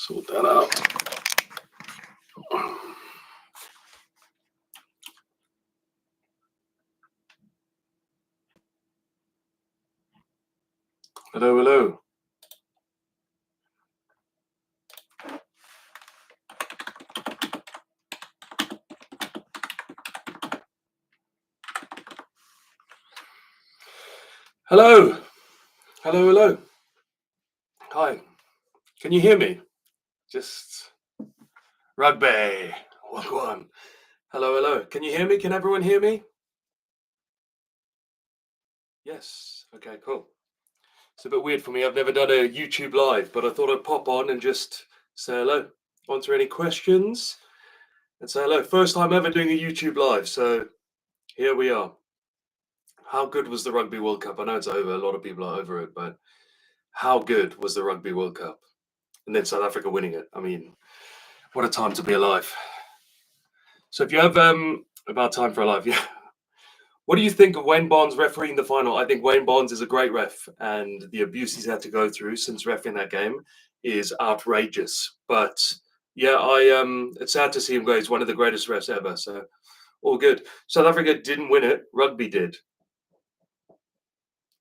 Sort that out. Hello, hello. Hello. Hello, hello. Hi. Can you hear me? Just rugby. One. Hello, hello. Can you hear me? Can everyone hear me? Yes. Okay, cool. It's a bit weird for me. I've never done a YouTube live, but I thought I'd pop on and just say hello, answer any questions, and say hello. First time ever doing a YouTube live, so here we are. How good was the Rugby World Cup? I know it's over. A lot of people are over it, but how good was the Rugby World Cup? And then South Africa winning it. I mean, what a time to be alive. So if you have about time for a live, yeah. What do you think of Wayne Barnes refereeing the final? I think Wayne Barnes is a great ref, and the abuse he's had to go through since refereeing that game is outrageous. But yeah, it's sad to see him go. He's one of the greatest refs ever. So all good. South Africa didn't win it. Rugby did.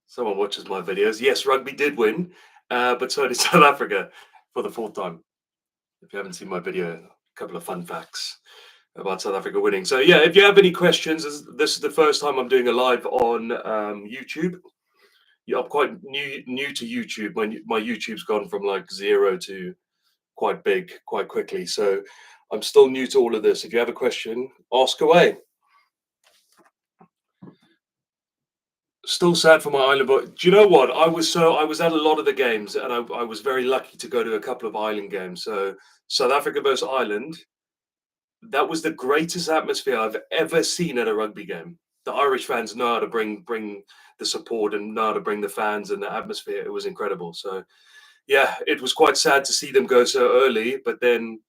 Someone watches my videos. Yes, rugby did win, but so did South Africa for the fourth time. If you haven't seen my video, a couple of fun facts about South Africa winning. So yeah, if you have any questions, this is the first time I'm doing a live on YouTube. Yeah, I'm quite new to YouTube. My YouTube's gone from like 0 to quite big quite quickly. So I'm still new to all of this. If you have a question, ask away. Still sad for my island, but do you know what? I was at a lot of the games, and I was very lucky to go to a couple of island games. So South Africa versus Ireland, that was the greatest atmosphere I've ever seen at a rugby game. The Irish fans know how to bring the support and know how to bring the fans and the atmosphere. It was incredible. So yeah, it was quite sad to see them go so early, but then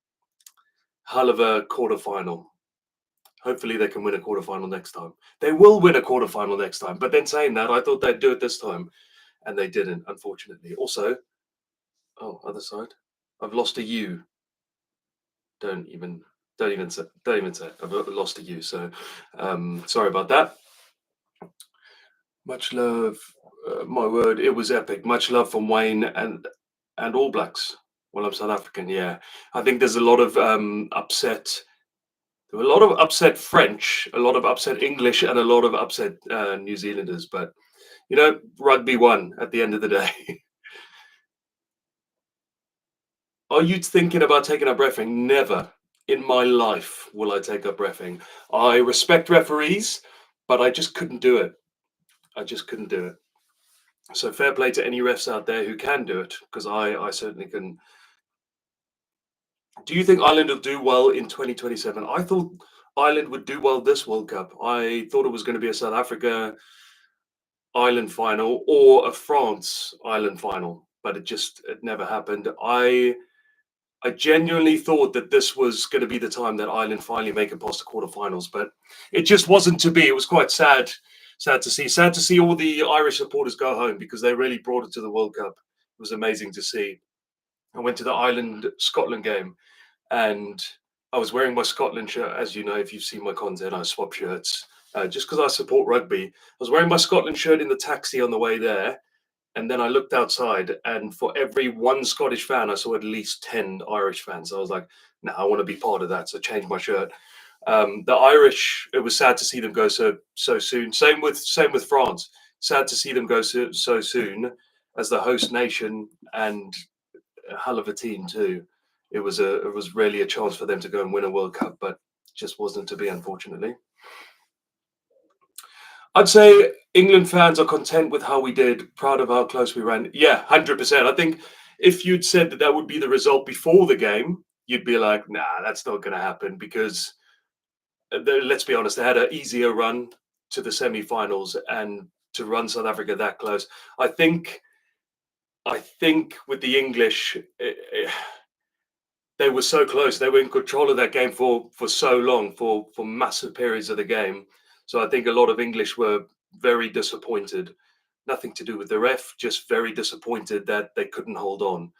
hell of a quarterfinal. Hopefully they can win a quarterfinal next time. They will win a quarterfinal next time. But then saying that, I thought they'd do it this time, and they didn't, unfortunately. Also, other side, I've lost a U. Don't even say. I've lost a U. So sorry about that. Much love. My word, it was epic. Much love from Wayne and All Blacks. Well, I'm South African. Yeah, I think there's a lot of upset. There were a lot of upset French, a lot of upset English, and a lot of upset New Zealanders. But you know, rugby won at the end of the day. Are you thinking about taking up reffing? Never in my life will I take up reffing. I respect referees, but I just couldn't do it. I just couldn't do it. So fair play to any refs out there who can do it, because I certainly couldn't. Do you think Ireland will do well in 2027? I thought Ireland would do well this World Cup. I thought it was going to be a South Africa Ireland final or a France Ireland final, but it never happened. I genuinely thought that this was going to be the time that Ireland finally make it past the quarterfinals, but it just wasn't to be. It was quite sad to see. Sad to see all the Irish supporters go home, because they really brought it to the World Cup. It was amazing to see. I went to the Ireland-Scotland game, and I was wearing my Scotland shirt. As you know, if you've seen my content, I swap shirts just because I support rugby. I was wearing my Scotland shirt in the taxi on the way there, and then I looked outside, and for every one Scottish fan, I saw at least 10 Irish fans. I was like, no, I want to be part of that. So I changed my shirt. The Irish, it was sad to see them go so soon. Same with France. Sad to see them go so soon as the host nation, and a hell of a team too. It was really a chance for them to go and win a World Cup, but just wasn't to be, unfortunately. I'd say England fans are content with how we did, proud of how close we ran. Yeah, 100%. I think if you'd said that would be the result before the game, you'd be like, nah, that's not going to happen, because let's be honest, they had an easier run to the semi-finals, and to run South Africa that close. I think with the English, they were so close. They were in control of that game for so long, for massive periods of the game. So I think a lot of English were very disappointed. Nothing to do with the ref, just very disappointed that they couldn't hold on.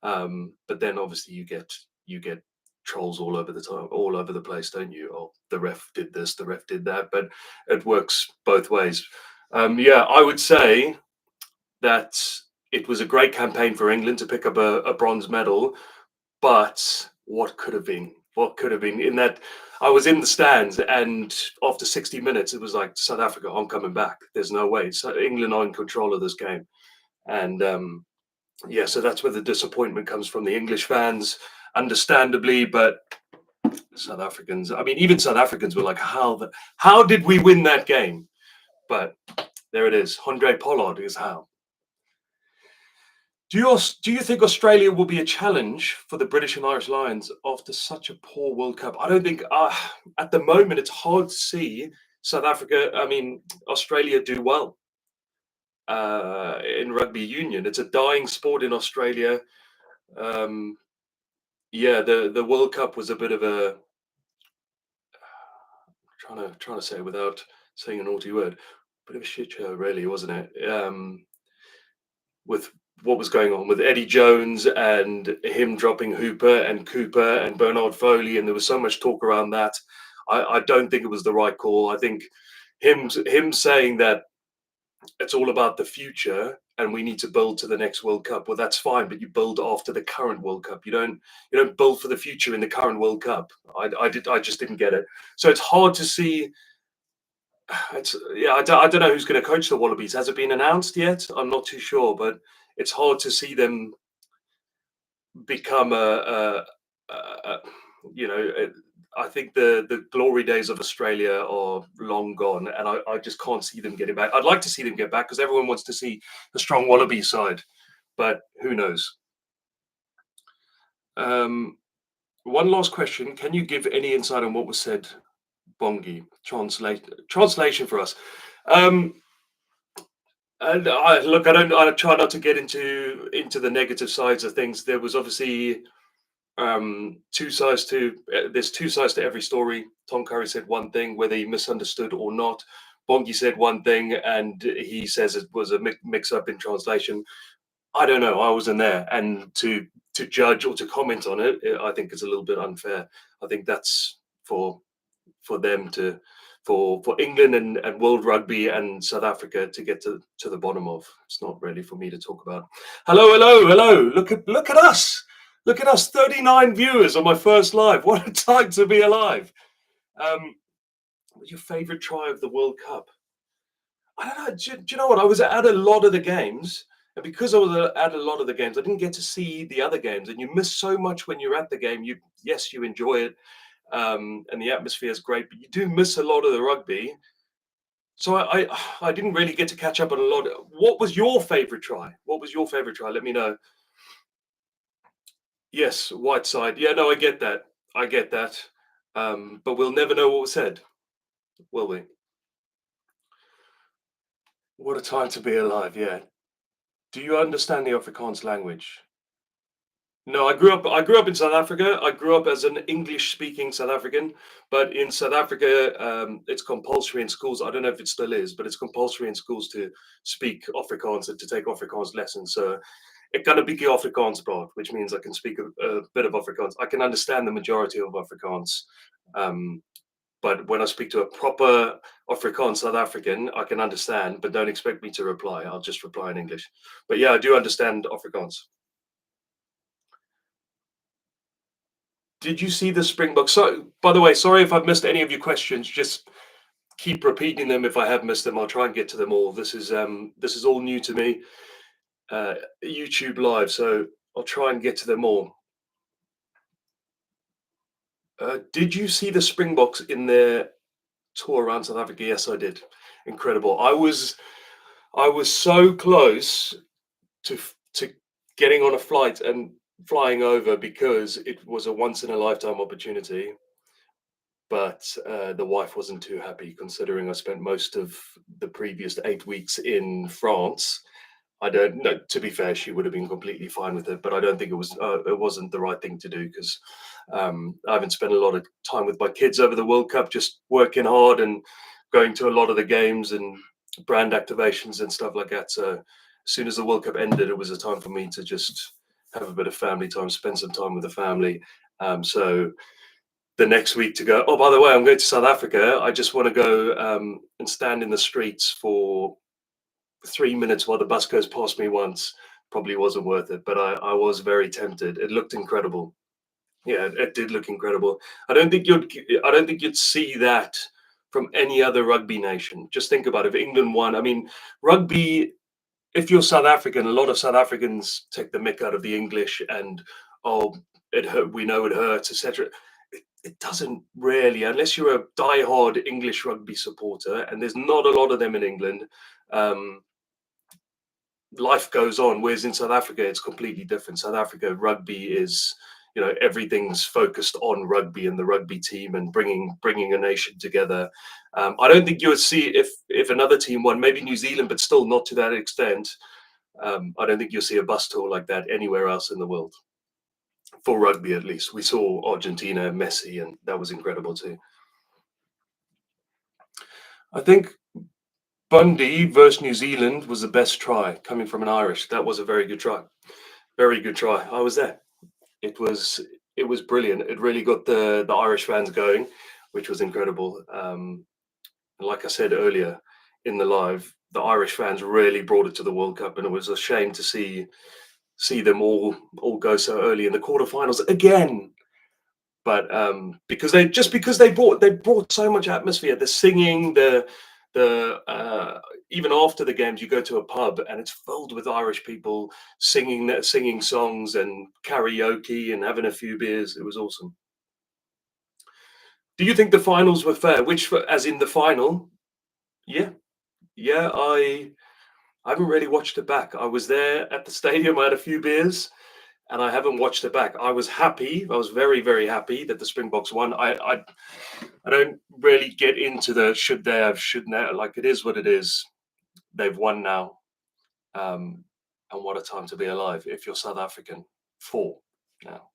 But then obviously you get trolls all over the time, all over the place, don't you? Oh, the ref did this, the ref did that, but it works both ways. Yeah, I would say that it was a great campaign for England to pick up a bronze medal, but what could have been? What could have been in that? I was in the stands, and after 60 minutes, it was like, South Africa, I'm coming back. There's no way. So England are in control of this game, and yeah, so that's where the disappointment comes from the English fans, understandably, but South Africans. I mean, even South Africans were like, how did we win that game? But there it is. Andre Pollard is how. Do you think Australia will be a challenge for the British and Irish Lions after such a poor World Cup? I don't think at the moment it's hard to see South Africa. I mean, Australia do well in rugby union. It's a dying sport in Australia. Um, yeah, the World Cup was a bit of a trying to say it without saying a naughty word. Bit of a shit show, really, wasn't it? With what was going on with Eddie Jones and him dropping Hooper and Cooper and Bernard Foley, and there was so much talk around that. I don't think it was the right call. I think him saying that it's all about the future and we need to build to the next World Cup. Well, that's fine, but you build after the current World Cup. You don't build for the future in the current World Cup. I just didn't get it. So it's hard to see. I don't know who's going to coach the Wallabies. Has it been announced yet? I'm not too sure, but it's hard to see them become a you know. I think the glory days of Australia are long gone, and I just can't see them getting back. I'd like to see them get back because everyone wants to see a strong Wallaby side, but who knows? One last question: can you give any insight on what was said? Bongi, translation for us. Um, And look, I try not to get into the negative sides of things. There was obviously two sides to. There's two sides to every story. Tom Curry said one thing, whether he misunderstood or not. Bongi said one thing, and he says it was a mix-up in translation. I don't know. I wasn't there, and to judge or to comment on it, I think it's a little bit unfair. I think that's for them to for England and World Rugby and South Africa to get to the bottom of. It's not really for me to talk about. Hello, hello, hello. Look at us. Look at us, 39 viewers on my first live. What a time to be alive. What's your favorite try of the World Cup? I don't know. Do you know what? I was at a lot of the games. And because I was at a lot of the games, I didn't get to see the other games. And you miss so much when you're at the game. Yes, you enjoy it. And the atmosphere is great, but you do miss a lot of the rugby. So I didn't really get to catch up on a lot. What was your favorite try? What was your favorite try? Let me know. Yes, Whiteside. Yeah, no, I get that. I get that. But we'll never know what was said, will we? What a time to be alive. Yeah. Do you understand the Afrikaans language? No, I grew up in South Africa. I grew up as an English-speaking South African, but in South Africa, it's compulsory in schools. I don't know if it still is, but it's compulsory in schools to speak Afrikaans and to take Afrikaans lessons. So it kan 'n bietjie Afrikaans praat, which means I can speak a bit of Afrikaans. I can understand the majority of Afrikaans, um, but when I speak to a proper Afrikaans South African, I can understand, but don't expect me to reply. I'll just reply in English. But yeah, I do understand Afrikaans. Did you see the Springboks? So, by the way, sorry if I've missed any of your questions. Just keep repeating them. If I have missed them, I'll try and get to them all. This is all new to me, YouTube Live, so I'll try and get to them all. Did you see the Springboks in their tour around South Africa? Yes, I did. Incredible. I was so close to getting on a flight and flying over because it was a once in a lifetime opportunity. But the wife wasn't too happy, considering I spent most of the previous 8 weeks in France. I don't know. To be fair, she would have been completely fine with it, but I don't think it wasn't the right thing to do because I haven't spent a lot of time with my kids over the World Cup, just working hard and going to a lot of the games and brand activations and stuff like that. So as soon as the World Cup ended, it was a time for me to just have a bit of family time, spend some time with the family. So the next week to go, oh, by the way, I'm going to South Africa. I just want to go and stand in the streets for 3 minutes while the bus goes past me once. Probably wasn't worth it, but I was very tempted. It looked incredible. Yeah, it did look incredible. I don't think you'd see that from any other rugby nation. Just think about it. If England won, I mean, rugby, if you're South African, a lot of South Africans take the mick out of the English and, oh, it hurt, we know it hurts, etc. It doesn't really, unless you're a die-hard English rugby supporter, and there's not a lot of them in England. Um, Life goes on, whereas in South Africa it's completely different. South Africa rugby is, everything's focused on rugby and the rugby team and bringing a nation together. I don't think you would see, if another team won, maybe New Zealand, but still not to that extent. I don't think you'll see a bus tour like that anywhere else in the world, for rugby at least. We saw Argentina, Messi, and that was incredible too. I think Bundy versus New Zealand was the best try coming from an Irish. That was a very good try. Very good try. I was there. It was brilliant. It really got the Irish fans going, which was incredible. Like I said earlier in the live, the Irish fans really brought it to the World Cup, and it was a shame to see them all go so early in the quarterfinals again. But because they brought so much atmosphere, the singing, the even after the games, you go to a pub and it's filled with Irish people singing songs and karaoke and having a few beers. It was awesome. Do you think the finals were fair? As in the final? Yeah, yeah. I haven't really watched it back. I was there at the stadium. I had a few beers, and I haven't watched it back. I was happy. I was very, very happy that the Springboks won. I don't really get into the should they have, shouldn't they. Like, it is what it is. They've won now. And what a time to be alive if you're South African. Four now.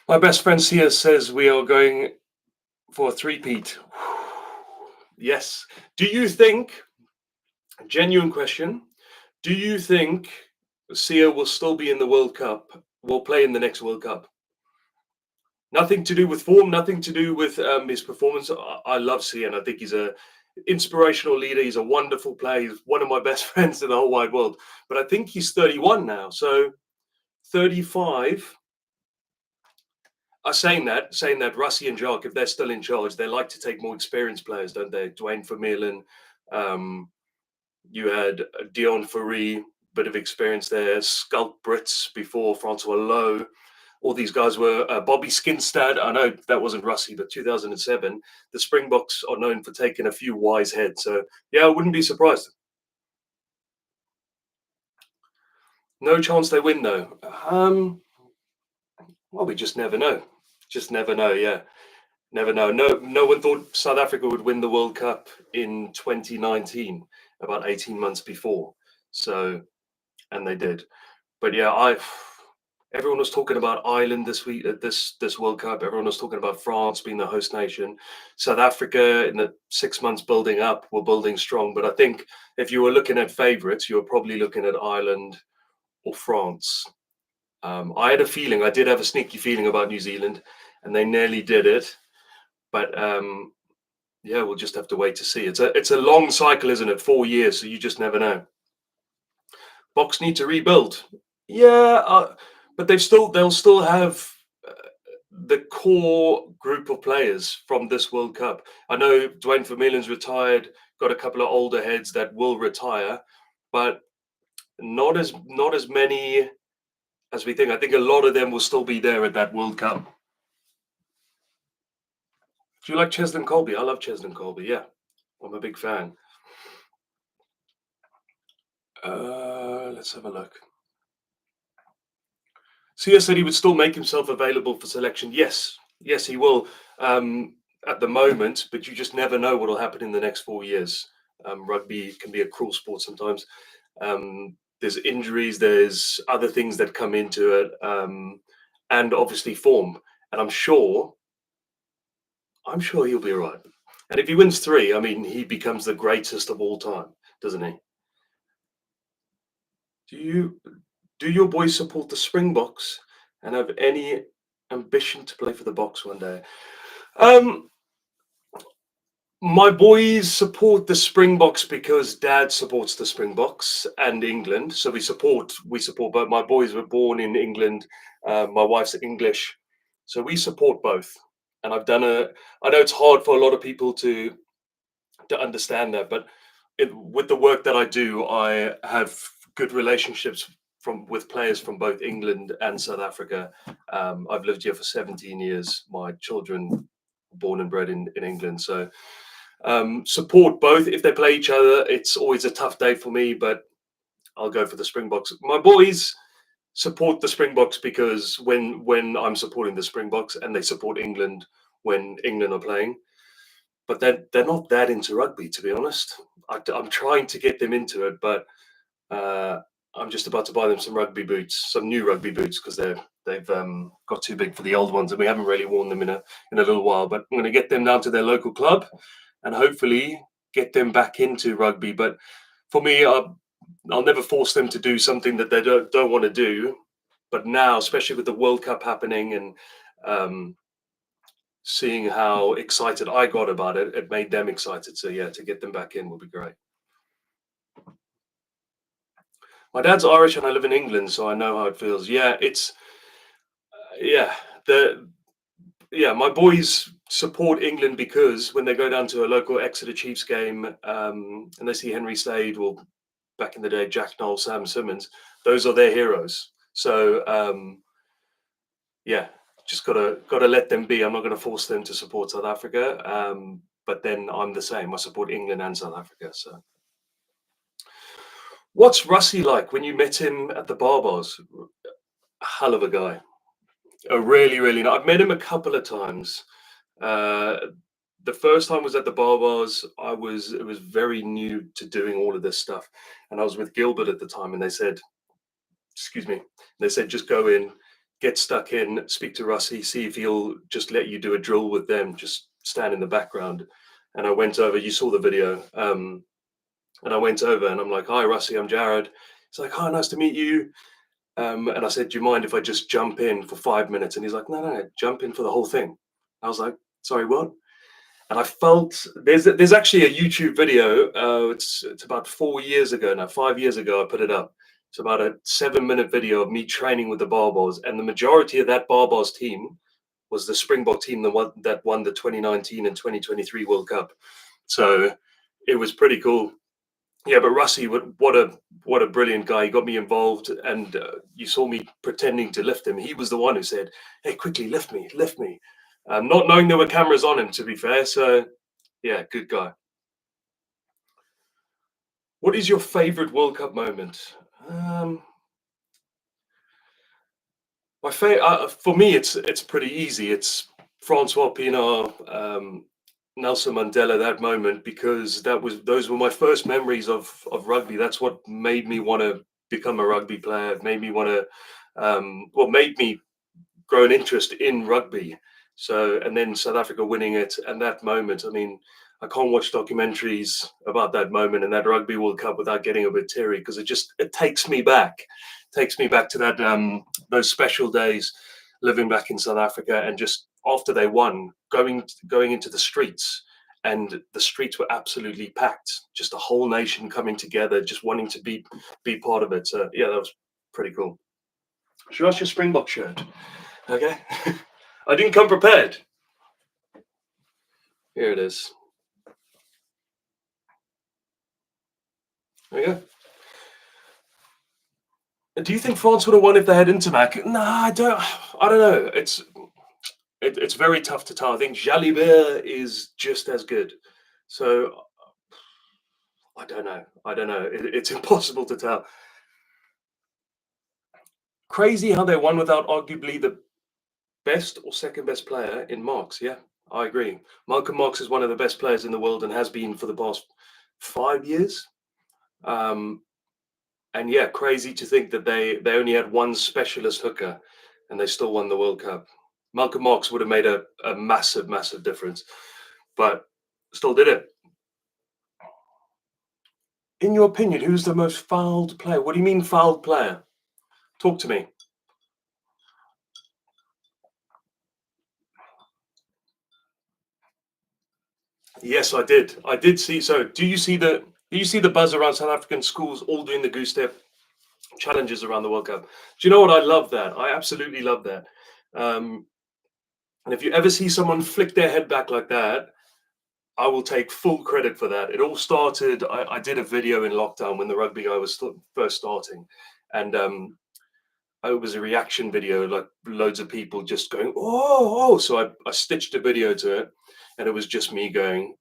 My best friend Sia says we are going for a three-peat. Yes. Do you think, genuine question, do you think Sia will still be in the World Cup, will play in the next World Cup? Nothing to do with form, nothing to do with his performance. I love Sia, and I think he's a inspirational leader. He's a wonderful player. He's one of my best friends in the whole wide world. But I think he's 31 now. So 35. Saying that, Russie and Jacques, if they're still in charge, they like to take more experienced players, don't they? Dwayne Vermeulen, you had Dion Fourie, bit of experience there. Skulk Brits before, Francois Lowe. All these guys were Bobby Skinstad. I know that wasn't Russie, but 2007. The Springboks are known for taking a few wise heads. So, yeah, I wouldn't be surprised. No chance they win, though. Well, we just never know. Just never know, yeah. Never know. No one thought South Africa would win the World Cup in 2019, about 18 months before. So, and they did. But yeah, everyone was talking about Ireland this week at this World Cup. Everyone was talking about France being the host nation. South Africa, in the 6 months building up, were building strong. But I think if you were looking at favourites, you were probably looking at Ireland or France. I had a feeling, I did have a sneaky feeling about New Zealand, and they nearly did it. But yeah, we'll just have to wait to see. It's a long cycle, isn't it? 4 years, so you just never know. Box need to rebuild. Yeah, but they'll still have the core group of players from this World Cup. I know Dwayne Vermeulen's retired, got a couple of older heads that will retire, but not as many as we think. I think a lot of them will still be there at that World Cup. Do you like Cheslin Colby? I love Cheslin Colby. Yeah, I'm a big fan. Let's have a look. Sia said he would still make himself available for selection. Yes, he will at the moment, but you just never know what will happen in the next 4 years. Rugby can be a cruel sport sometimes. There's injuries, there's other things that come into it, and obviously form. And I'm sure he'll be all right. And if he wins 3, I mean, he becomes the greatest of all time, doesn't he? Do you do your boys support the Springboks and have any ambition to play for the Boks one day? Um, my boys support the Springboks because Dad supports the Springboks and England, so we support both. My boys were born in England. My wife's English, so we support both. And I've done a. I know it's hard for a lot of people to understand that, but with the work that I do, I have good relationships with players from both England and South Africa. I've lived here for 17 years. My children were born and bred in England, so support both. If they play each other, it's always a tough day for me, but I'll go for the Springboks. My boys support the Springboks because when I'm supporting the Springboks and they support England when England are playing, but they're not that into rugby, to be honest. I'm trying to get them into it, but uh, I'm just about to buy them some rugby boots, some new rugby boots, because they've got too big for the old ones, and we haven't really worn them in a little while. But I'm going to get them down to their local club, and hopefully get them back into rugby. But for me, I'll never force them to do something that they don't want to do. But now, especially with the World Cup happening and um, seeing how excited I got about it, it made them excited. So yeah, to get them back in would be great. My dad's Irish and I live in England, so I know how it feels. Yeah, it's yeah the yeah my boys support England because when they go down to a local Exeter Chiefs game and they see Henry Slade or back in the day Jack Noel, Sam Simmons, those are their heroes. So yeah, just gotta let them be. I'm not gonna force them to support South Africa. But then I'm the same. I support England and South Africa. So what's Russie like when you met him at the Barbars? Hell of a guy. A really, really. I've met him a couple of times. Uh, the first time was at the Barbars. It was very new to doing all of this stuff, and I was with Gilbert at the time, and they said, "Excuse me," they said, "Just go in, get stuck in, speak to Russie, see if he'll just let you do a drill with them. Just stand in the background." And I went over. You saw the video. And I went over, and I'm like, "Hi, Russie, I'm Jared." He's like, "Hi, nice to meet you." And I said, "Do you mind if I just jump in for 5 minutes?" And he's like, "No, no, no, jump in for the whole thing." I was like, "Sorry, what?" And I felt there's actually a YouTube video. It's about 4 years ago now, 5 years ago. I put it up. It's about a 7 minute video of me training with the Barbars, and the majority of that Barbars team was the Springbok team that won the 2019 and 2023 World Cup. So it was pretty cool. Yeah, but Russie, what a brilliant guy. He got me involved, and you saw me pretending to lift him. He was the one who said, "Hey, quickly, lift me, lift me," not knowing there were cameras on him. To be fair, so yeah, good guy. What is your favorite World Cup moment? Um, for me, it's pretty easy. It's Francois Pienaar, Nelson Mandela. That moment, because those were my first memories of rugby. That's what made me want to become a rugby player. It made me want to, made me grow an interest in rugby. So, and then South Africa winning it, and that moment. I mean, I can't watch documentaries about that moment and that Rugby World Cup without getting a bit teary, because it takes me back to that those special days, living back in South Africa, and just after they won, going into the streets, and the streets were absolutely packed. Just a whole nation coming together, just wanting to be part of it. So yeah, that was pretty cool. Show us your Springbok shirt. Okay. I didn't come prepared. Here it is. There you go. Do you think France would have won if they had Intermac? No, I don't. I don't know. It's very tough to tell. I think Jalibert is just as good. So I don't know. I don't know. It's impossible to tell. Crazy how they won without arguably the best or second best player in Marks. Yeah, I agree. Malcolm Marks is one of the best players in the world and has been for the past 5 years. Um, And yeah, crazy to think that they only had one specialist hooker and they still won the World Cup. Malcolm Marx would have made a massive, massive difference, but still did it. In your opinion, who's the most fouled player? What do you mean fouled player? Talk to me. Yes, I did. I did see. So, do you see the buzz around South African schools all doing the goose step challenges around the World Cup? Do you know what? I love that. I absolutely love that. Um, and if you ever see someone flick their head back like that, I will take full credit for that. It all started. I did a video in lockdown when the rugby guy was first starting, and it was a reaction video, like loads of people just going, "Oh, oh!" So I stitched a video to it, and it was just me going,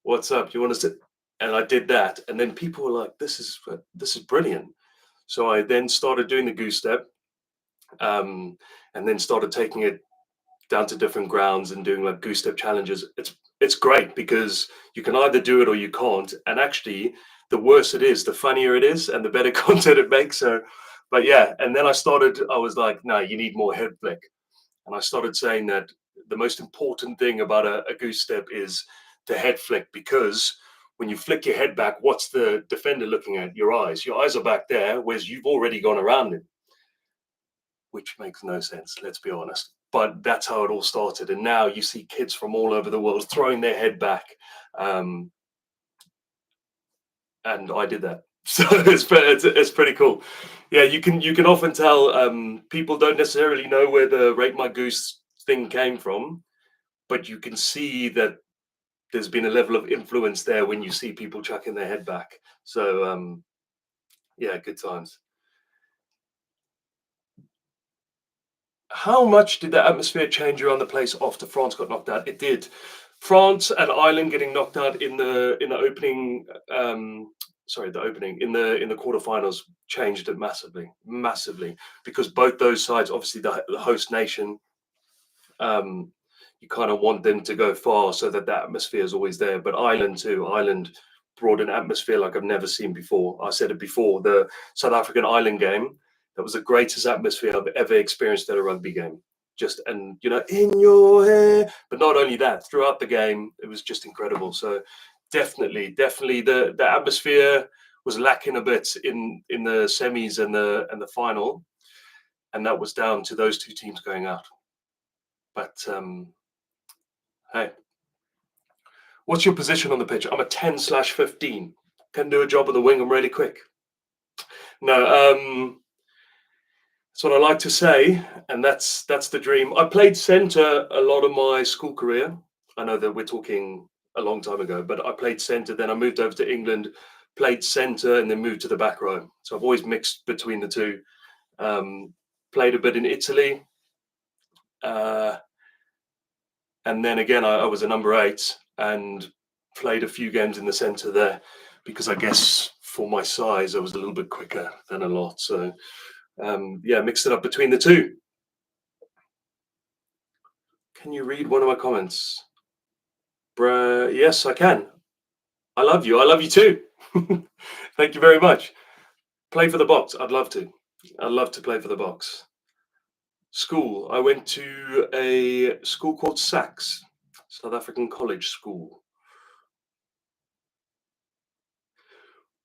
"What's up? You want to sit?" And I did that, and then people were like, this is brilliant." So I then started doing the goose step, and then started taking it down to different grounds and doing like goose step challenges. It's great because you can either do it or you can't. And actually, the worse it is, the funnier it is, and the better content it makes. So, but yeah, and then I was like, no, you need more head flick. And I started saying that the most important thing about a goose step is the head flick, because when you flick your head back, what's the defender looking at? Your eyes. Your eyes are back there, whereas you've already gone around him, which makes no sense, let's be honest. But that's how it all started. And now you see kids from all over the world throwing their head back. Um, and I did that. So it's pretty cool. Yeah, you can often tell people don't necessarily know where the rate my goose thing came from, but you can see that there's been a level of influence there when you see people chucking their head back. So yeah, good times. How much did the atmosphere change around the place after France got knocked out? It did. France and Ireland getting knocked out in the opening, sorry, the opening in the quarterfinals changed it massively, massively, because both those sides, obviously the host nation, um, you kind of want them to go far so that the atmosphere is always there. But Ireland too, Ireland brought an atmosphere like I've never seen before. I said it before, the South African Ireland game, that was the greatest atmosphere I've ever experienced at a rugby game. Just, and in your hair. But not only that, throughout the game, it was just incredible. So definitely the atmosphere was lacking a bit in the semis and the final, and that was down to those two teams going out. But hey, what's your position on the pitch? I'm a 10/15. Can do a job on the wing. I'm really quick. No, that's what I like to say, and that's the dream. I played centre a lot of my school career. I know that we're talking a long time ago, but I played centre. Then I moved over to England, played centre, and then moved to the back row. So I've always mixed between the two. Played a bit in Italy, uh, and then again I was a number 8 and played a few games in the centre there, because I guess for my size I was a little bit quicker than a lot. So yeah, mixed it up between the two. Can you read one of my comments? Bruh, yes, I can. I love you. I love you too. Thank you very much. Play for the Box. I'd love to. I'd love to play for the Box. School. I went to a school called SACS, South African College School.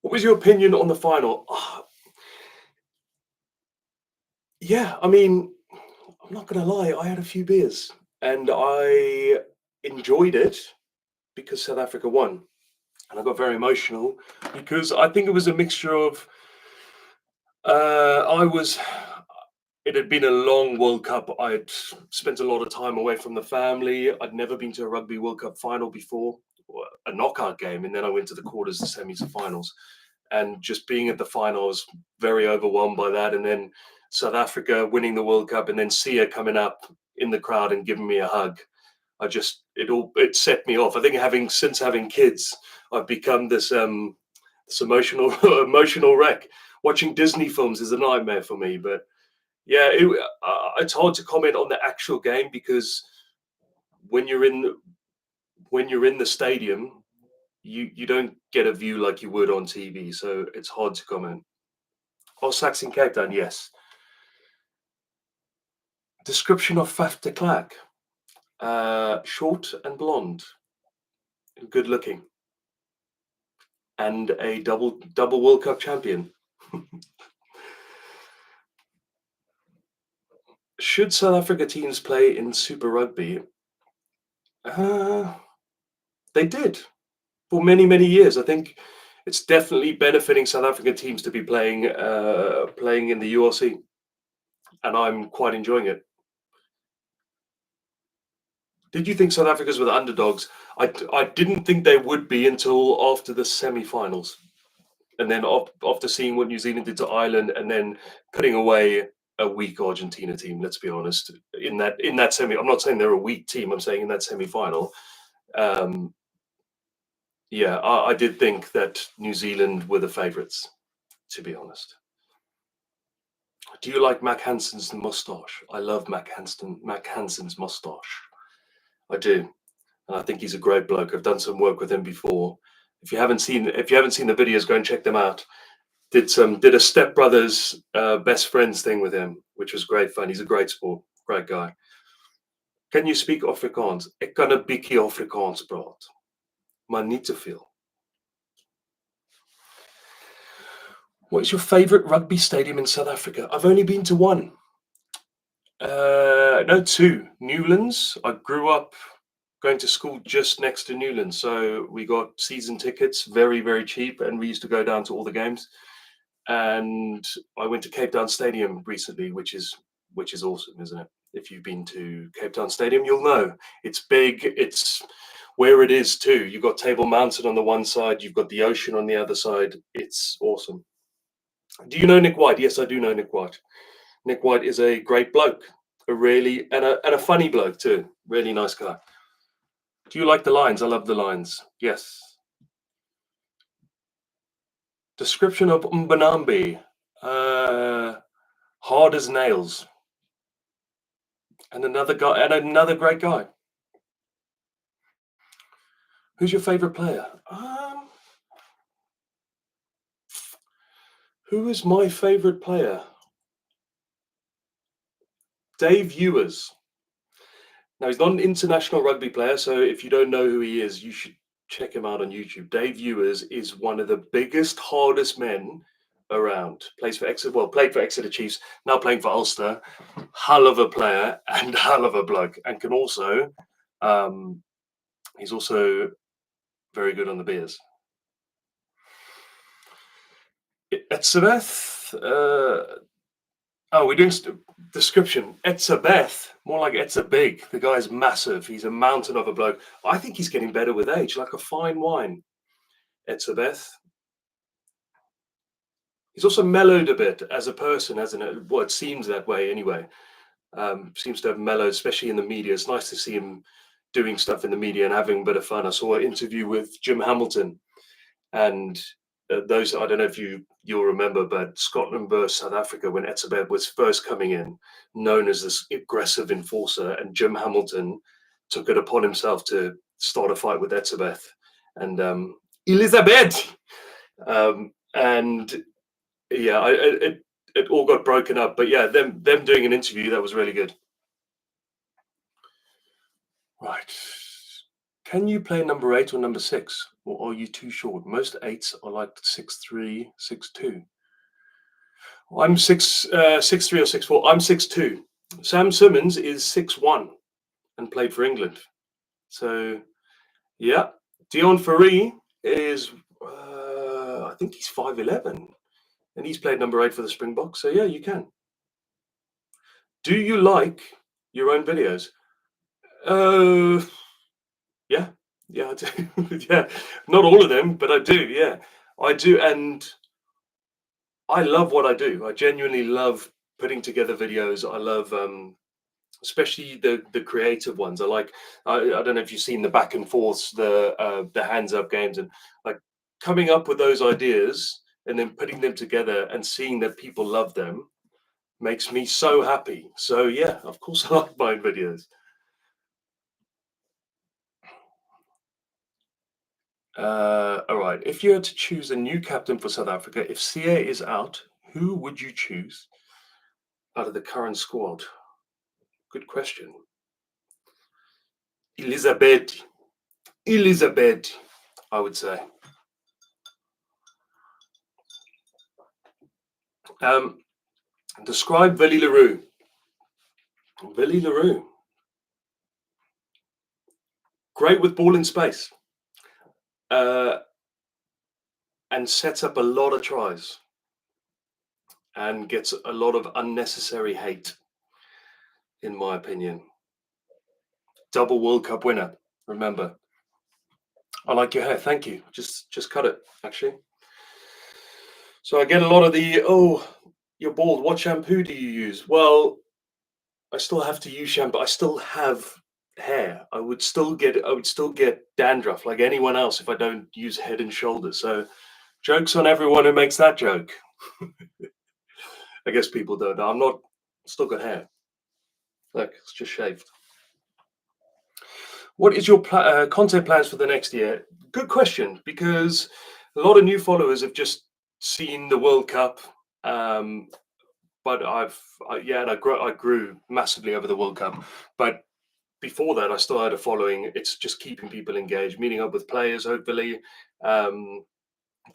What was your opinion on the final? Yeah, I mean, I'm not going to lie. I had a few beers and I enjoyed it because South Africa won. And I got very emotional because I think it was a mixture of I was. It had been a long World Cup. I'd spent a lot of time away from the family. I'd never been to a Rugby World Cup final before, or a knockout game, and then I went to the quarters, the semis, the finals, and just being at the final, I was very overwhelmed by that. And then South Africa winning the World Cup, and then Sia coming up in the crowd and giving me a hug. It set me off. I think having kids, I've become this emotional emotional wreck. Watching Disney films is a nightmare for me. But yeah, it's hard to comment on the actual game because when you're in when you're in the stadium, you don't get a view like you would on TV, so it's hard to comment. Oh, Sax in Cape Town, yes. Description of Faf de Klerk. Short and blonde, good looking, and a double World Cup champion. Should South Africa teams play in Super Rugby? Uh, they did for many, many years. I think it's definitely benefiting South African teams to be playing in the URC, and I'm quite enjoying it. Did you think South Africa's were the underdogs? I didn't think they would be until after the semi-finals, and then after seeing what New Zealand did to Ireland, and then putting away a weak Argentina team. Let's be honest. In that semi, I'm not saying they're a weak team. I'm saying in that semi-final, um, yeah, I did think that New Zealand were the favourites. To be honest. Do you like Mac Hansen's moustache? I love Mac Hansen's moustache. I do. And I think he's a great bloke. I've done some work with him before. If you haven't seen the videos, go and check them out. Did a Step Brothers best friends thing with him, which was great fun. He's a great sport, great guy. Can you speak Afrikaans? Ek kan 'n bietjie Afrikaans praat, maar nie te veel. What is your favourite rugby stadium in South Africa? I've only been to one. No, two. Newlands. I grew up going to school just next to Newlands, so we got season tickets, very, very cheap, and we used to go down to all the games. And I went to Cape Town Stadium recently, which is awesome, isn't it? If you've been to Cape Town Stadium, you'll know it's big. It's where it is too. You've got Table Mountain on the one side, you've got the ocean on the other side. It's awesome. Do you know Nick White? Yes, I do know Nick White. Nick White is a great bloke, and a funny bloke too. Really nice guy. Do you like the Lions? I love the Lions. Yes. Description of Mbanambi. Hard as nails. And another great guy. Who's your favorite player? Who is my favorite player? Dave Ewers. Now, he's not an international rugby player, so if you don't know who he is, you should check him out on YouTube. Dave Ewers is one of the biggest, hardest men around. Played for Exeter Chiefs, now playing for Ulster. Hell of a player and hell of a bloke, and can also, he's also very good on the beers. Etzebeth, we're doing description. Etzebeth, more like Etzebig. The guy's massive. He's a mountain of a bloke. I think he's getting better with age, like a fine wine. Etzebeth. He's also mellowed a bit as a person, hasn't it? Well, it seems that way anyway. Seems to have mellowed, especially in the media. It's nice to see him doing stuff in the media and having a bit of fun. I saw an interview with Jim Hamilton, and those, I don't know if you'll remember, but Scotland versus South Africa, when Etzebeth was first coming in, known as this aggressive enforcer, and Jim Hamilton took it upon himself to start a fight with Etzebeth and Elizabeth, and yeah, it all got broken up. But yeah, them doing an interview, that was really good. Right. Can you play number 8 or number 6, or are you too short? Most 8s are like 6'3", 6'2". I'm 6'3" or 6'4". I'm 6'2". Sam Simmons is 6'1" and played for England. So, yeah. Dion Ferree is, I think he's 5'11", and he's played number 8 for the Springboks. So yeah, you can. Do you like your own videos? Yeah, I do. Yeah, not all of them, but I do. Yeah, I do, and I love what I do. I genuinely love putting together videos. I love, especially the creative ones. I don't know if you've seen the back and forths, the hands up games, and like coming up with those ideas and then putting them together and seeing that people love them makes me so happy. So yeah, of course I like my own videos. All right. If you had to choose a new captain for South Africa, if Sia is out, who would you choose out of the current squad? Good question. Elizabeth, I would say. Describe Willie LaRue. Willie LaRue. Great with ball in space. And sets up a lot of tries. And gets a lot of unnecessary hate, in my opinion. Double World Cup winner, remember. I like your hair, thank you. Just cut it, actually. So I get a lot of the, oh, you're bald, what shampoo do you use? Well, I still have to use shampoo. I still have hair. I would still get dandruff like anyone else if I don't use Head and Shoulders. So joke's on everyone who makes that joke. I guess people don't know. I'm not, still got hair. Look, it's just shaved. What is your content plans for the next year? Good question, because a lot of new followers have just seen the World Cup. But I grew massively over the World Cup. But before that, I still had a following. It's just keeping people engaged, meeting up with players, hopefully, going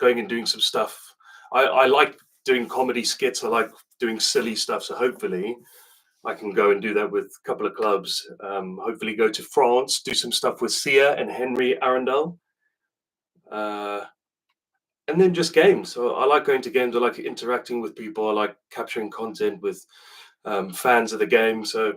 and doing some stuff. I like doing comedy skits. I like doing silly stuff. So hopefully I can go and do that with a couple of clubs. Hopefully go to France, do some stuff with Sia and Henry Arundel. And then just games. So I like going to games. I like interacting with people. I like capturing content with fans of the game. So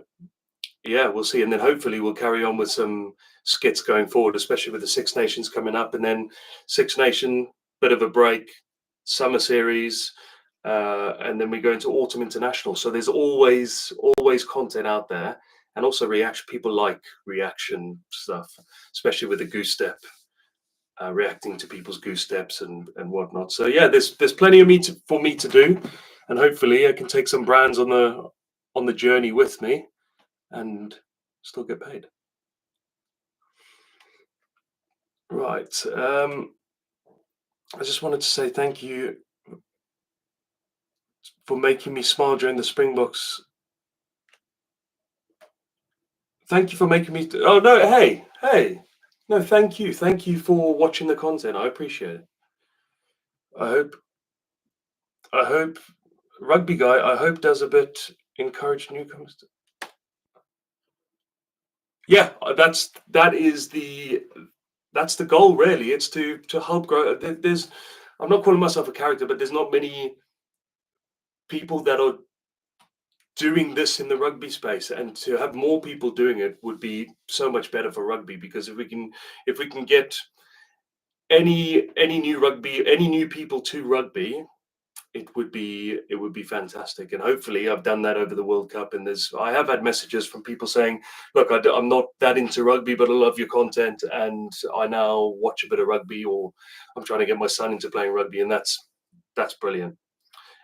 yeah, we'll see. And then hopefully we'll carry on with some skits going forward, especially with the Six Nations coming up. And then Six Nation, bit of a break, summer series, and then we go into autumn international. So there's always content out there, and also reaction. People like reaction stuff, especially with the goose step, reacting to people's goose steps and whatnot. So yeah, there's plenty of for me to do, and hopefully I can take some brands on the journey with me and still get paid. Right. I just wanted to say thank you for making me smile during the Springboks. Thank you for making me. Oh no! Hey! No, thank you. Thank you for watching the content. I appreciate it. I hope. I hope Rugby Guy. I hope does a bit encourage newcomers. Yeah, that's the goal really. It's to help grow. There's I'm not calling myself a character, but there's not many people that are doing this in the rugby space, and to have more people doing it would be so much better for rugby, because if we can get any new people to rugby, it would be fantastic. And hopefully I've done that over the World Cup, and I have had messages from people saying, look, I'm not that into rugby, but I love your content and I now watch a bit of rugby, or I'm trying to get my son into playing rugby, and that's brilliant.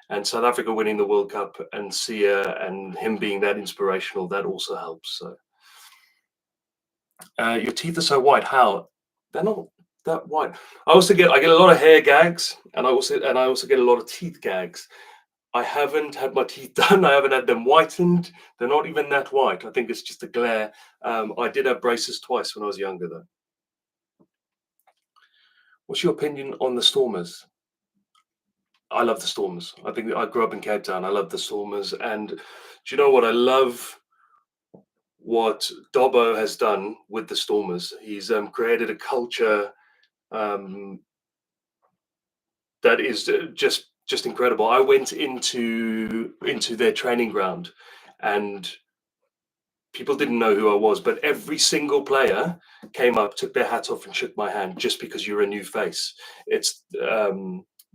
And South Africa winning the World Cup and Sia and him being that inspirational, that also helps. So your teeth are so white. How? They're not that white. I get a lot of hair gags, and I also get a lot of teeth gags. I haven't had my teeth done. I haven't had them whitened. They're not even that white. I think it's just a glare. I did have braces twice when I was younger, though. What's your opinion on the Stormers? I love the Stormers. I think I grew up in Cape Town. I love the Stormers. And do you know what? I love what Dobbo has done with the Stormers. He's created a culture that is just incredible. I went into their training ground, and people didn't know who I was, but every single player came up, took their hat off, and shook my hand just because you're a new face. It's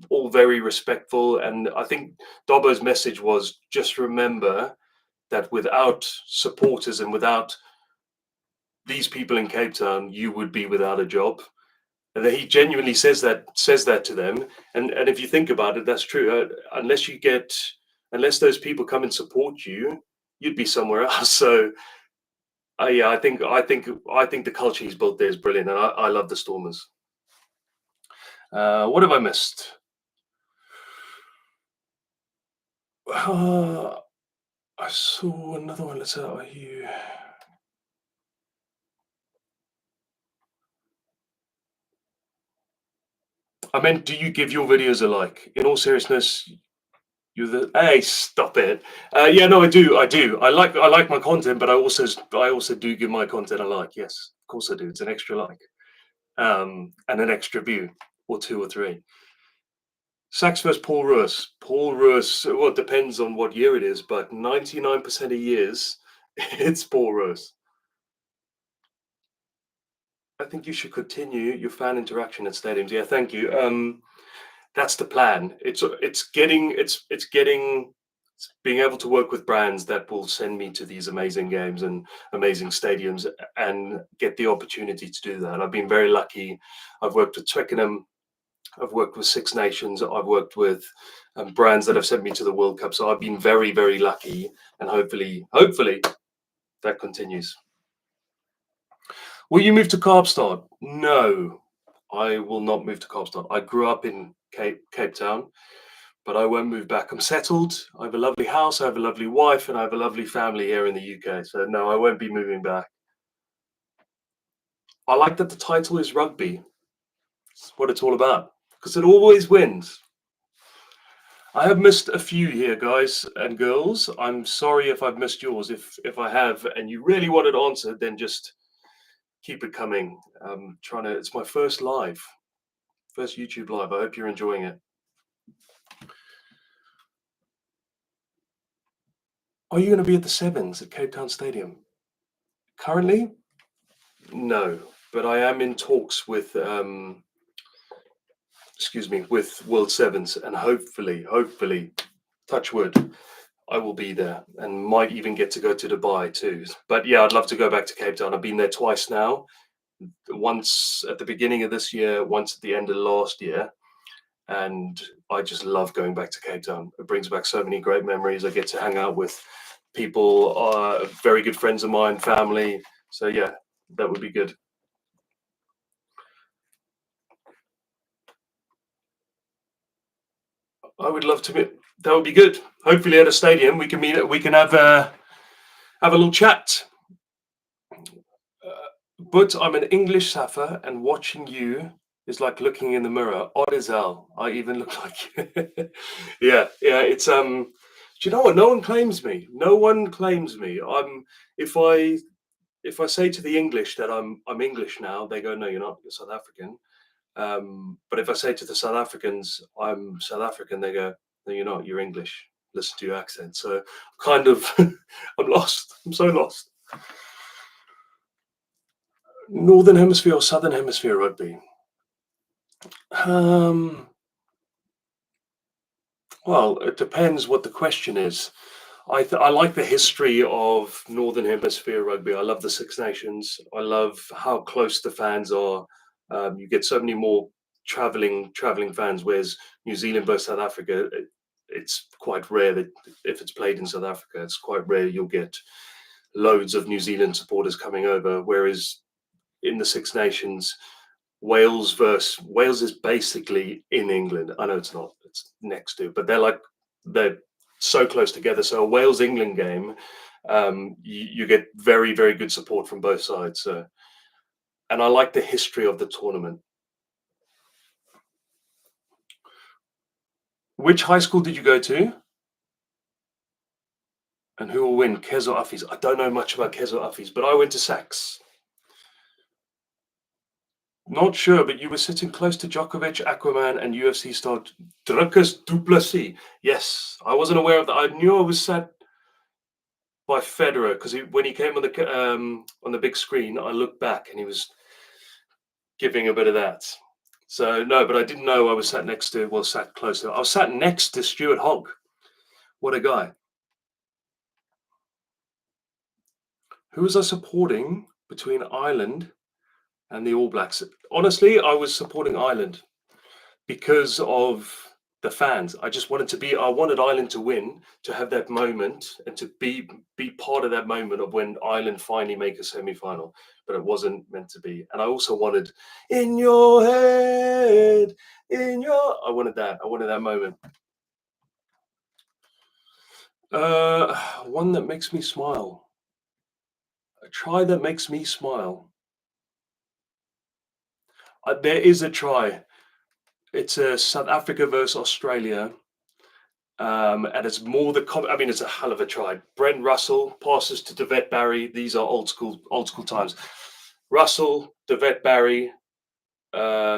all very respectful, and I think Dobbo's message was just remember that without supporters and without these people in Cape Town, you would be without a job. And he genuinely says that to them. And if you think about it, that's true. Unless those people come and support you, you'd be somewhere else. So yeah, I think the culture he's built there is brilliant, and I love the Stormers. What have I missed? I saw another one. Let's are you? I meant, do you give your videos a like? In all seriousness, You're the hey, stop it. Yeah, no, I do. I do. I like my content, but I also do give my content a like. Yes, of course I do. It's an extra like, and an extra view, or two or three. Sachs versus Paul Russ. Paul Russ. Well, it depends on what year it is, but 99% of years, it's Paul Russ. I think you should continue your fan interaction at stadiums. Yeah, thank you. That's the plan. It's being able to work with brands that will send me to these amazing games and amazing stadiums and get the opportunity to do that. I've been very lucky. I've worked with Twickenham. I've worked with Six Nations. I've worked with brands that have sent me to the World Cup. So I've been very, very lucky, and hopefully that continues. Will you move to Kaapstad? No, I will not move to Kaapstad. I grew up in Cape Town, but I won't move back. I'm settled. I have a lovely house. I have a lovely wife, and I have a lovely family here in the UK. So no, I won't be moving back. I like that the title is rugby. It's what it's all about because it always wins. I have missed a few here, guys and girls. I'm sorry if I've missed yours. If I have, and you really want it answered, then just keep it coming. Trying to. It's my first live, first YouTube live. I hope you're enjoying it. Are you going to be at the Sevens at Cape Town Stadium? Currently, no, but I am in talks with excuse me, with World Sevens, and hopefully, touch wood, I will be there and might even get to go to Dubai too. But yeah, I'd love to go back to Cape Town. I've been there twice now. Once at the beginning of this year, once at the end of last year, and I just love going back to Cape Town. It brings back so many great memories. I get to hang out with people, very good friends of mine, family. So yeah, that would be good. I would love to meet. That would be good. Hopefully at a stadium we can meet. We can have a little chat. But I'm an English Safa, and watching you is like looking in the mirror. Odd as hell. I even look like yeah, yeah. Do you know what? No one claims me. No one claims me. If I say to the English that I'm English now, they go, no, you're not. You're South African. But if I say to the South Africans I'm South African, they go, no, you're not. You're English. Listen to your accent. So kind of, I'm lost. I'm so lost. Northern Hemisphere or Southern Hemisphere rugby? Um, well, it depends what the question is. I like the history of Northern Hemisphere rugby. I love the Six Nations. I love how close the fans are. You get so many more traveling fans. Whereas New Zealand versus South Africa, it's quite rare that if it's played in South Africa, it's quite rare you'll get loads of New Zealand supporters coming over. Whereas in the Six Nations, Wales is basically in England. I know it's not; it's next to, but they're so close together. So a Wales England game, you get very good support from both sides. So, and I like the history of the tournament. Which high school did you go to, and who will win, Kes or Uffies? I don't know much about Kes or Uffies, but I went to Sachs. Not sure, but you were sitting close to Djokovic, Aquaman, and UFC star Dricus du Plessis. Yes, I wasn't aware of that. I knew I was sat by Federer because when he came on the big screen, I looked back and he was giving a bit of that. So no, but I didn't know I was sat close to. I was sat next to Stuart Hogg. What a guy! Who was I supporting between Ireland and the All Blacks? Honestly, I was supporting Ireland because of the fans. I wanted Ireland to win, to have that moment, and to be part of that moment of when Ireland finally make a semi-final. But it wasn't meant to be. And I also wanted in your head, I wanted that. I wanted that moment. One that makes me smile. A try that makes me smile. There is a try. It's a South Africa versus Australia. And it's more I mean, it's a hell of a try. Brent Russell passes to Devet Barry. These are old school times. Russell, Devet Barry,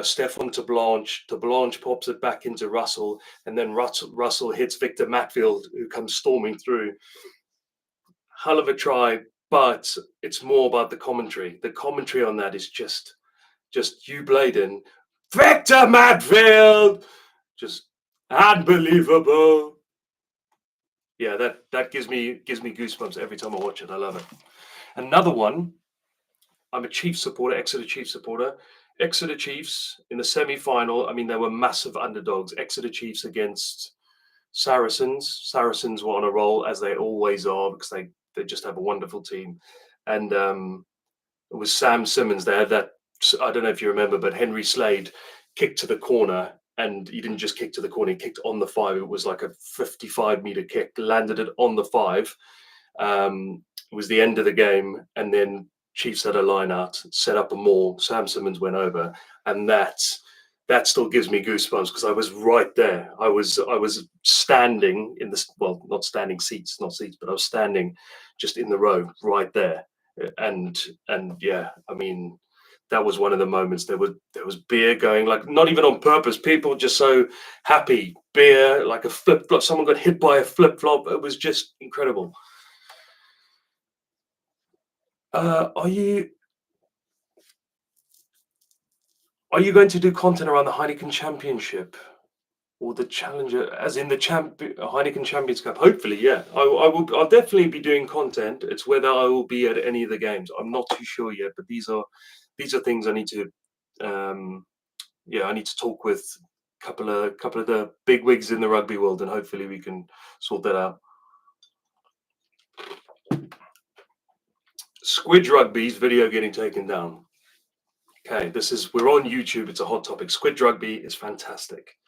Stefan to Blanche. To Blanche pops it back into Russell, and then Russell hits Victor Matfield, who comes storming through. Hell of a try, but it's more about the commentary. The commentary on that is just Hugh Bladen, Victor Matfield, just unbelievable. Yeah, that gives me goosebumps every time I watch it. I love it. Another one. I'm a Chiefs supporter, Exeter Chiefs supporter. Exeter Chiefs in the semi-final. I mean, they were massive underdogs. Exeter Chiefs against Saracens. Saracens were on a roll, as they always are, because they just have a wonderful team. And it was Sam Simmons there that, I don't know if you remember, but Henry Slade kicked to the corner, and he didn't just kick to the corner, he kicked on the 5. It was like a 55-meter kick, landed it on the 5. It was the end of the game, and then Chiefs had a line out, set up a maul. Sam Simmons went over, and that still gives me goosebumps because I was right there. I was standing in this, well, not standing seats, not seats, but I was standing just in the row right there, and yeah, I mean, that was one of the moments. There was beer going, like not even on purpose. People just so happy. Beer, like a flip flop. Someone got hit by a flip flop. It was just incredible. Are you going to do content around the Heineken Championship or the Challenger, as in the Heineken Champions Cup? Hopefully, yeah. I'll definitely be doing content. It's whether I will be at any of the games. I'm not too sure yet, but these are things I need to I need to talk with a couple of the big wigs in the rugby world, and hopefully we can sort that out. Squid Rugby's video getting taken down. Okay, we're on YouTube. It's a hot topic. Squid Rugby is fantastic.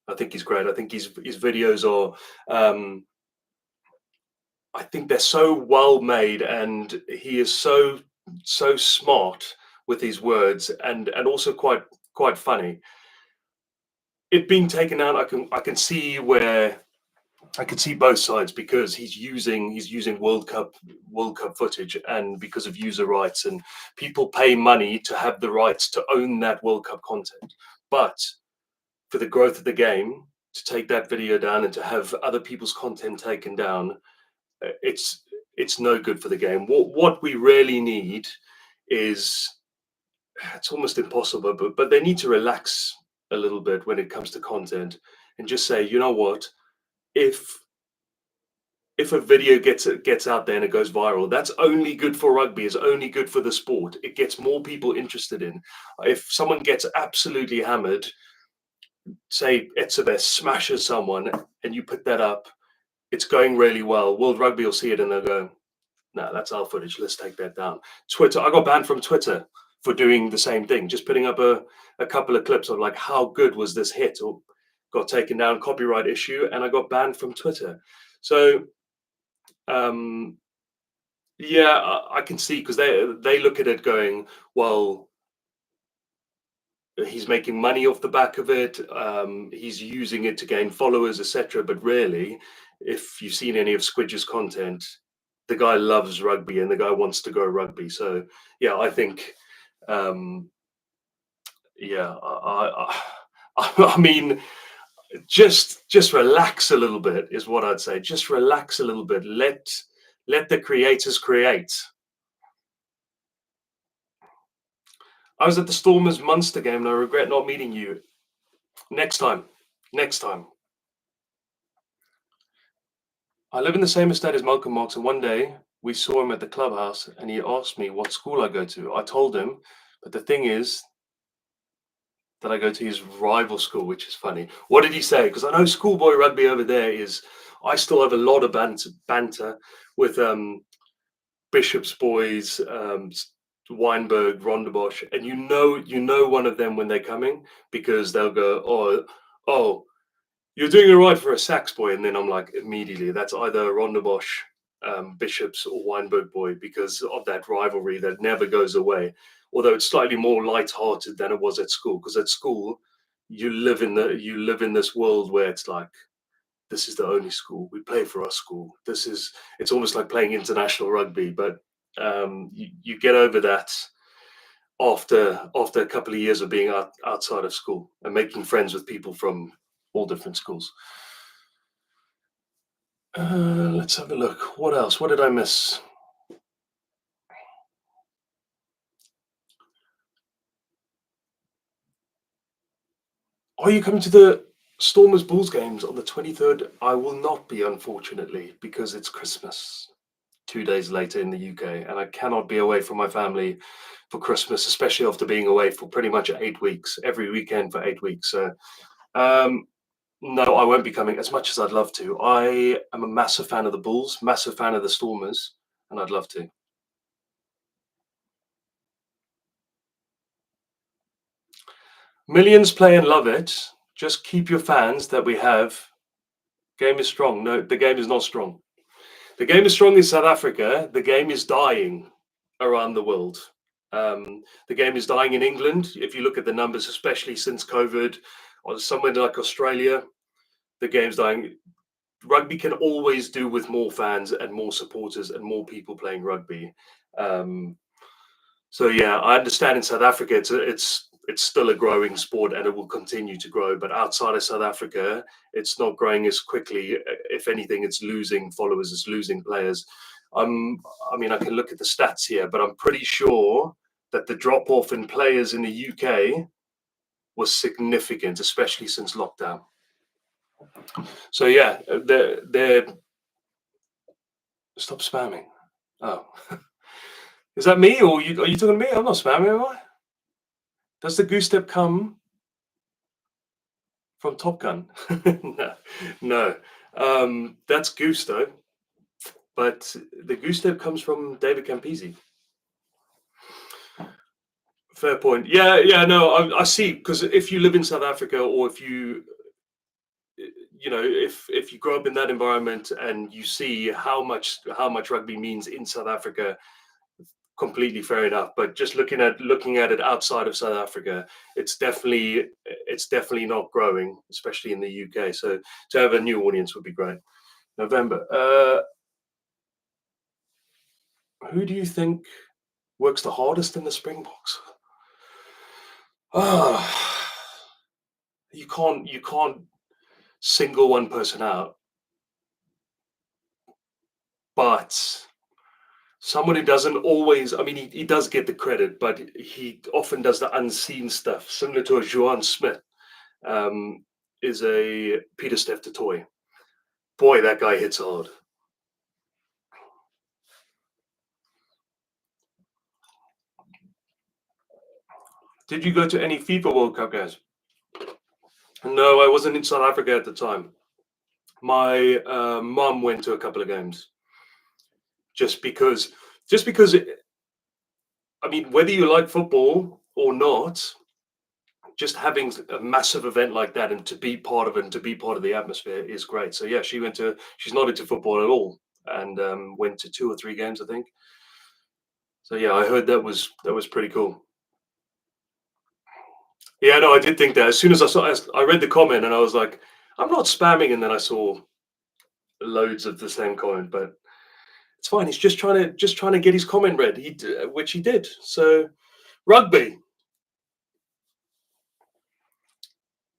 I think he's great. I think his videos are, I think they're so well made, and he is so smart with his words, and also quite funny. It being taken down, I can see where I can see both sides, because he's using World Cup footage, and because of user rights, and people pay money to have the rights to own that World Cup content. But for the growth of the game, to take that video down and to have other people's content taken down, it's no good for the game. What we really need is, it's almost impossible, but they need to relax a little bit when it comes to content, and just say, you know what, if a video gets out there and it goes viral, that's only good for rugby, is only good for the sport. It gets more people interested in. If someone gets absolutely hammered, say Etzebeth smashes someone, and you put that up, it's going really well. World Rugby will see it and they'll go, no, that's our footage, let's take that down. Twitter, I got banned from Twitter for doing the same thing, just putting up a couple of clips of like, how good was this hit, or got taken down, copyright issue, and I got banned from Twitter. So yeah, I can see, because they look at it going, well, he's making money off the back of it, he's using it to gain followers, etc. But really, if you've seen any of Squidge's content, the guy loves rugby and the guy wants to go rugby. So yeah, I think yeah, I mean, just relax a little bit is what I'd say. Just relax a little bit. Let the creators create. I was at the Stormers Munster game and I regret not meeting you. Next time. I live in the same estate as Malcolm Marx, and one day we saw him at the clubhouse and he asked me what school I go to. I told him, but the thing is that I go to his rival school, which is funny. What did he say? Because I know schoolboy rugby over there is, I still have a lot of banter with Bishop's boys, Weinberg, Rondebosch, and you know one of them when they're coming, because they'll go, oh, you're doing it right for a Sax boy, and then I'm like, immediately, that's either Rondebosch, Bishops, or Weinberg boy, because of that rivalry that never goes away. Although it's slightly more light-hearted than it was at school, because at school you live in this world where it's like this is the only school. We play for our school. It's almost like playing international rugby, but you get over that after a couple of years of being outside of school and making friends with people from all different schools. Let's have a look. What else? What did I miss? Are you coming to the Stormers Bulls games on the 23rd? I will not be, unfortunately, because it's Christmas 2 days later in the UK, and I cannot be away from my family for Christmas, especially after being away for pretty much 8 weeks, every weekend for 8 weeks. So, um, no, I won't be coming as much as I'd love to. I am a massive fan of the Bulls, massive fan of the Stormers, and I'd love to. Millions play and love it. Just keep your fans that we have. Game is strong. No, the game is not strong. The game is strong in South Africa. The game is dying around the world. The game is dying in England. If you look at the numbers, especially since COVID, or somewhere like Australia, the game's dying. Rugby can always do with more fans and more supporters and more people playing rugby. Um, so yeah, I understand in South Africa it's still a growing sport and it will continue to grow. But outside of South Africa, it's not growing as quickly. If anything, it's losing followers, it's losing players. Um, I mean, I can look at the stats here, but I'm pretty sure that the drop off in players in the UK was significant, especially since lockdown. So yeah, they're stop spamming. Oh, is that me or are you talking to me? I'm not spamming, am I? Does the goose step come from Top Gun? No, no. That's Goose though. But the goose step comes from David Campese. Fair point. Yeah, yeah. No, I see. Because if you live in South Africa, or if if you grow up in that environment and you see how much rugby means in South Africa, completely fair enough. But just looking at it outside of South Africa, it's definitely not growing, especially in the UK. So to have a new audience would be great. November. Who do you think works the hardest in the Springboks? Ah, you can't single one person out, but someone who doesn't always, I mean, he does get the credit, but he often does the unseen stuff, similar to a Johan Smith, um, is a Peter Steph Toy. Boy, that guy hits hard. Did you go to any FIFA World Cup games? No, I wasn't in South Africa at the time. My mum went to a couple of games just because, just because I mean, whether you like football or not, just having a massive event like that and to be part of it and to be part of the atmosphere is great. So yeah, she's not into football at all, and went to 2 or 3 games, I think. So yeah, I heard that was pretty cool. Yeah, no, I did think that. As soon as I read the comment and I was like, I'm not spamming, and then I saw loads of the same comment, but it's fine. He's just trying to get his comment read, which he did. So rugby.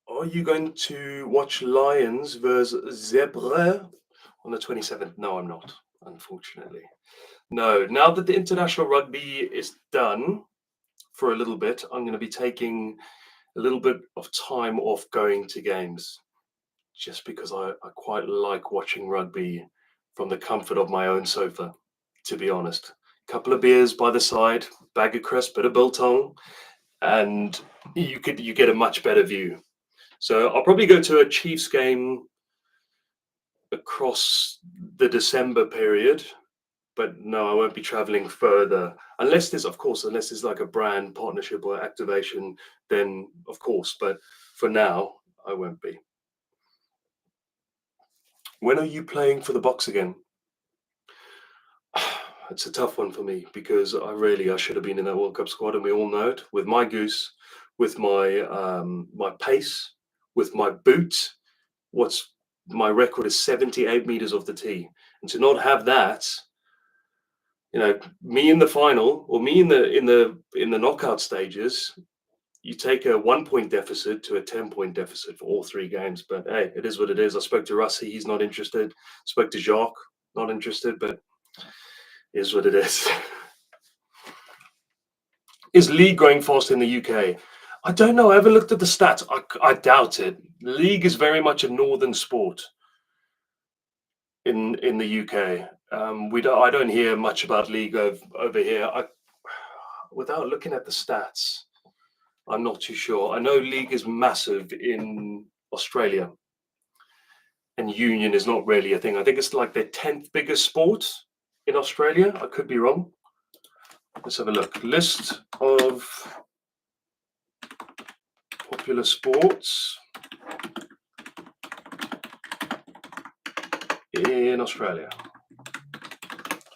Are you going to watch Lions versus Zebra on the 27th? No, I'm not, unfortunately. No, now that the international rugby is done for a little bit, I'm going to be taking a little bit of time off going to games just because I quite like watching rugby from the comfort of my own sofa, to be honest. Couple of beers by the side, bag of crisp, bit of biltong, and you get a much better view. So I'll probably go to a Chiefs game across the December period, but no, I won't be traveling further unless there's like a brand partnership or activation, then of course. But for now, I won't be. When are you playing for the Box again? It's a tough one for me because I should have been in that World Cup squad, and we all know it. With my goose, with my pace, with my boot. What's my record is 78 meters off the tee, and to not have that, me in the final or me in the knockout stages, you take a 1 point deficit to a 10 point deficit for all three games. But hey, it is what it is. I spoke to Rusty, he's not interested. Spoke to Jacques, not interested, but it is what it is. Is league growing fast in the UK? I don't know. I haven't looked at the stats. I doubt it. League is very much a northern sport in the UK. I don't hear much about league over here. Without looking at the stats, I'm not too sure. I know league is massive in Australia, and union is not really a thing. I think it's like the 10th biggest sport in Australia. I could be wrong. Let's have a look. List of popular sports in Australia.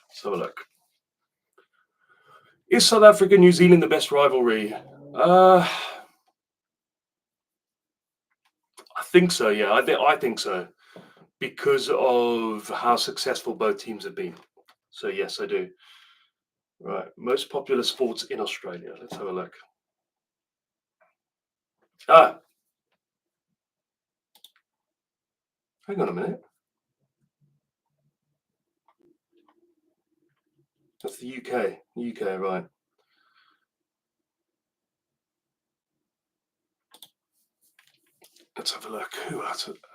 Let's have a look. Is South Africa New Zealand the best rivalry? I think so. Yeah, I think so, because of how successful both teams have been. So yes, I do. Right, most popular sports in Australia. Let's have a look. Hang on a minute. That's the UK. UK, right. Let's have a look.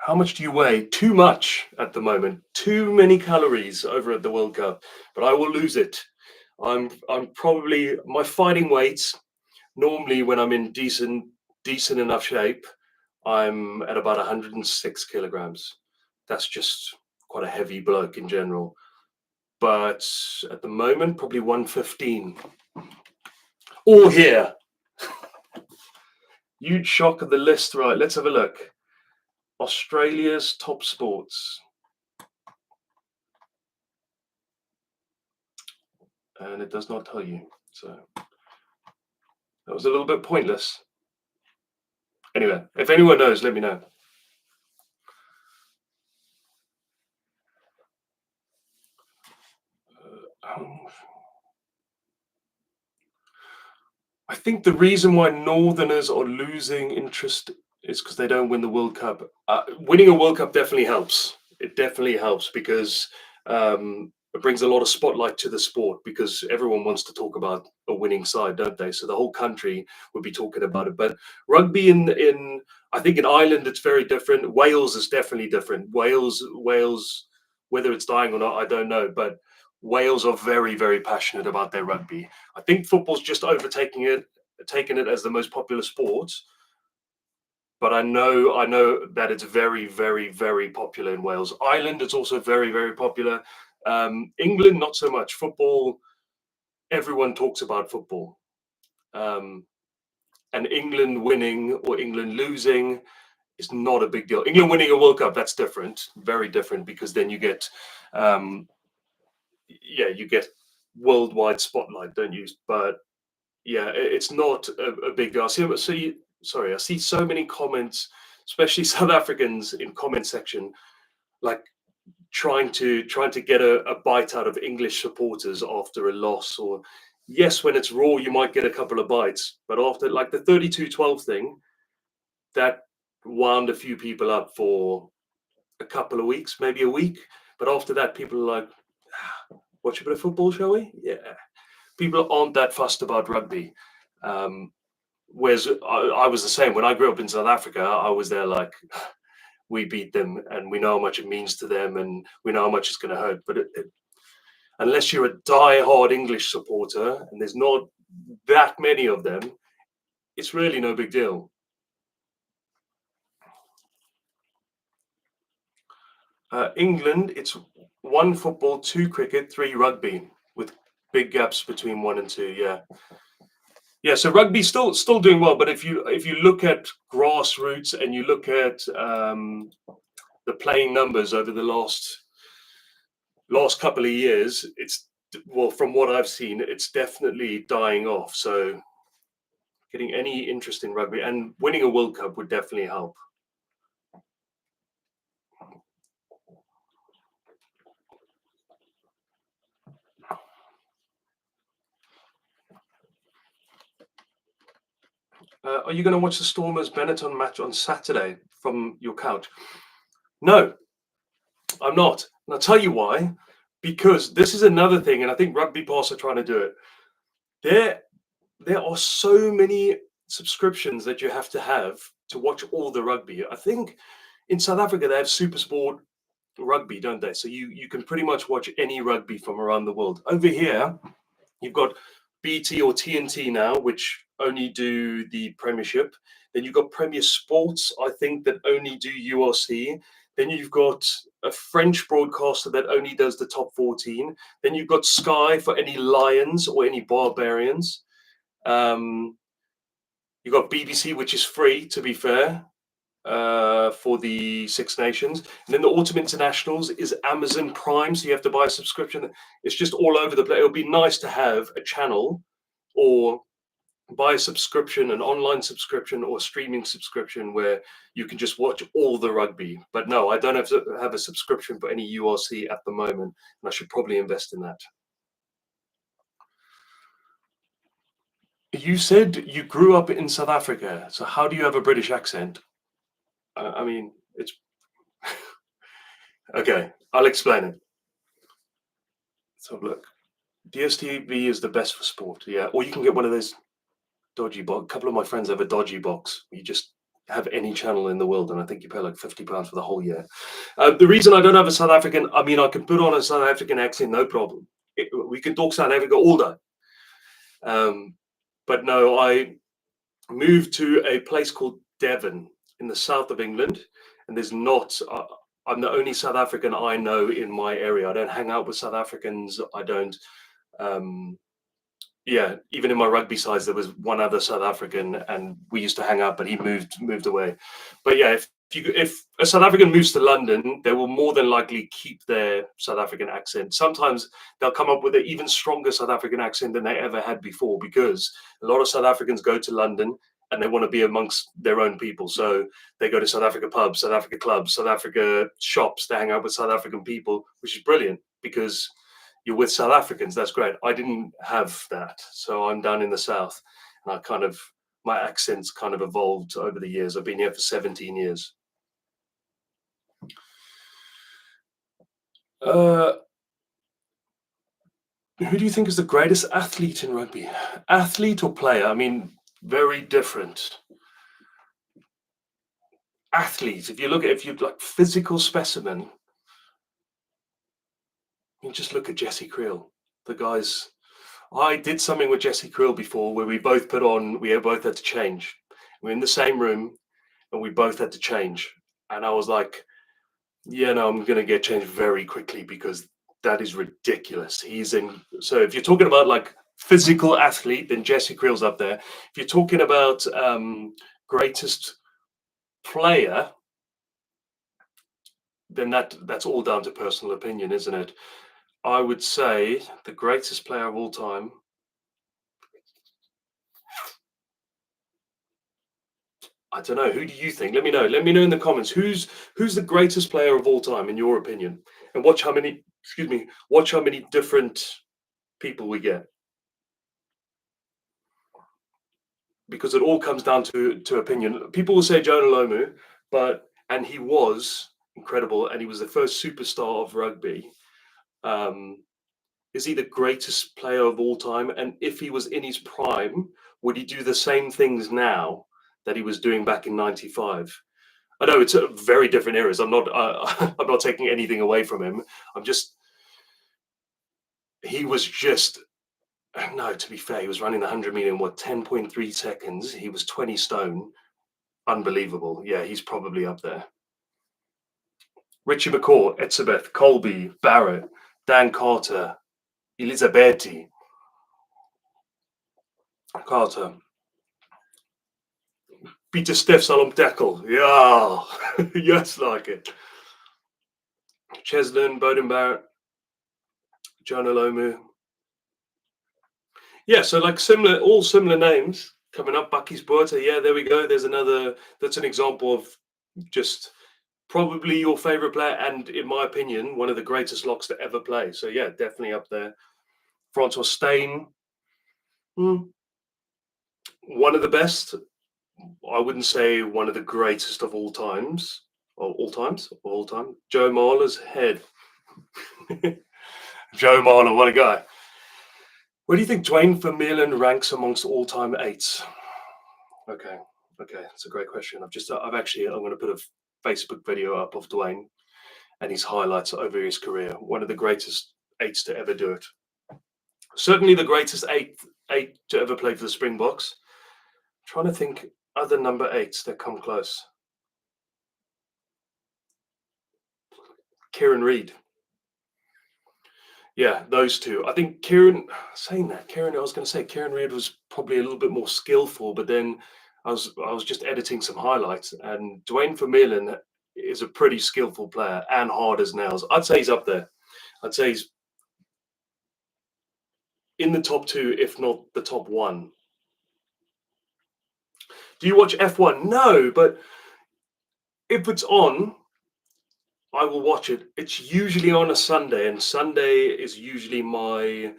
How much do you weigh? Too much at the moment. Too many calories over at the World Cup, but I will lose it. I'm probably my fighting weight. Normally, when I'm in decent enough shape, I'm at about 106 kilograms. That's just quite a heavy bloke in general. But at the moment, probably 115. All here. Huge shock of the list. Right, let's have a look. Australia's top sports. And it does not tell you. So that was a little bit pointless. Anyway, if anyone knows, let me know. I think the reason why Northerners are losing interest is because they don't win the World Cup. Winning a World Cup definitely helps. It definitely helps because it brings a lot of spotlight to the sport, because everyone wants to talk about a winning side, don't they? So the whole country would be talking about it. But rugby in I think in Ireland it's very different. Wales is definitely different. Wales, whether it's dying or not, I don't know. But Wales are very, very passionate about their rugby. I think football's just taking it as the most popular sport. But I know that it's very, very, very popular in Wales. Ireland, it's also very, very popular. England, not so much. Football, everyone talks about football. And England winning or England losing is not a big deal. England winning a World Cup, that's different, very different, because then you get, you get worldwide spotlight, don't you? But yeah, it's not a big deal. I see so many comments, especially South Africans in comment section, like trying to get a bite out of English supporters after a loss. Or yes, when it's raw, you might get a couple of bites, but after like the 32-12 thing, that wound a few people up for a couple of weeks, maybe a week. But after that, people are like, watch a bit of football, shall we? Yeah. People aren't that fussed about rugby. Whereas I was the same. When I grew up in South Africa, I was there like, we beat them and we know how much it means to them and we know how much it's going to hurt. But unless you're a die-hard English supporter, and there's not that many of them, it's really no big deal. England, it's 1 football, 2 cricket, 3 rugby, with big gaps between 1 and 2. Yeah. So rugby's still doing well, but if you look at grassroots and you look at the playing numbers over the last couple of years, from what I've seen, it's definitely dying off. So getting any interest in rugby and winning a World Cup would definitely help. Are you going to watch the Stormers Benetton match on Saturday from your couch? No, I'm not. And I'll tell you why. Because this is another thing, and I think Rugby Pass are trying to do it. There are so many subscriptions that you have to watch all the rugby. I think in South Africa they have Super Sport Rugby, don't they? So you can pretty much watch any rugby from around the world. Over here, you've got BT or TNT now, which only do the Premiership. Then you've got Premier Sports, I think, that only do URC. Then you've got a French broadcaster that only does the top 14. Then you've got Sky for any Lions or any Barbarians. You've got BBC, which is free, to be fair, for the Six Nations. And then the Autumn Internationals is Amazon Prime, so you have to buy a subscription. It's just all over the place. It would be nice to have a channel or buy a subscription, an online subscription or a streaming subscription where you can just watch all the rugby. But no, I don't have to have a subscription for any URC at the moment, and I should probably invest in that. You said you grew up in South Africa, so how do you have a British accent? I mean, it's okay. I'll explain it. Let's have a look. DSTV is the best for sport, yeah. Or you can get one of those dodgy box. A couple of my friends have a dodgy box. You just have any channel in the world, and I think you pay like £50 for the whole year. The reason I don't have a South African, I mean, I can put on a South African accent, no problem. We can talk South Africa all day. But no, I moved to a place called Devon in the south of England, and there's not. I'm the only South African I know in my area. I don't hang out with South Africans. I don't. Yeah, even in my rugby sides, there was one other South African, and we used to hang out, but he moved away. But yeah, if a South African moves to London, they will more than likely keep their South African accent. Sometimes they'll come up with an even stronger South African accent than they ever had before, because a lot of South Africans go to London and they want to be amongst their own people. So they go to South Africa pubs, South Africa clubs, South Africa shops to hang out with South African people, which is brilliant because you're with South Africans. That's great. I didn't have that. So I'm down in the south, and my accent's kind of evolved over the years. I've been here for 17 years. Who do you think is the greatest athlete in rugby? Athlete or player? I mean, very different. Athlete, if you like physical specimen, you just look at Jesse Creel. The guys, I did something with Jesse Creel before where we both had to change. We're in the same room and we both had to change. And I was like, yeah, no, I'm going to get changed very quickly because that is ridiculous. So if you're talking about like physical athlete, then Jesse Creel's up there. If you're talking about greatest player, then that's all down to personal opinion, isn't it? I would say the greatest player of all time. I don't know. Who do you think? Let me know. Let me know in the comments. Who's the greatest player of all time in your opinion? And watch how many. Excuse me. Watch how many different people we get. Because it all comes down to opinion. People will say Jonah Lomu, and he was incredible, and he was the first superstar of rugby. Is he the greatest player of all time? And if he was in his prime, would he do the same things now that he was doing back in '95? I know it's a very different eras. I'm not I'm not taking anything away from him. He was just. No, to be fair, he was running the 100 meter in 10.3 seconds. He was 20 stone. Unbelievable. Yeah, he's probably up there. Richie McCaw, Etzebeth, Colby, Barrett, Dan Carter, Elizabethi, Carter, Peter Steph Salom Deckel. Yeah, yes, like it. Cheslin, Bowden Barrett, Jonah Lomu. Yeah, so like all similar names coming up. Bucky's Buerta. Yeah, there we go. There's another. That's an example of just probably your favorite player, and in my opinion, one of the greatest locks to ever play. So yeah, definitely up there. Francois Steyn, one of the best. I wouldn't say one of the greatest of all times, or all times, of all time. Joe Marler's head. Joe Marler, what a guy. Where do you think Dwayne Vermeulen ranks amongst all-time eights? Okay, it's a great question. I'm going to put a Facebook video up of Dwayne and his highlights over his career. One of the greatest eights to ever do it. Certainly the greatest eight to ever play for the Springboks. I'm trying to think other number eights that come close. Kieran Reid. Yeah, those two. I think Kieran Reid was probably a little bit more skillful, but then I was just editing some highlights, and Dwayne Vermeulen is a pretty skillful player and hard as nails. I'd say he's up there. I'd say he's in the top two, if not the top one. Do you watch F1? No, but if it's on, I will watch it. It's usually on a Sunday, and Sunday is usually my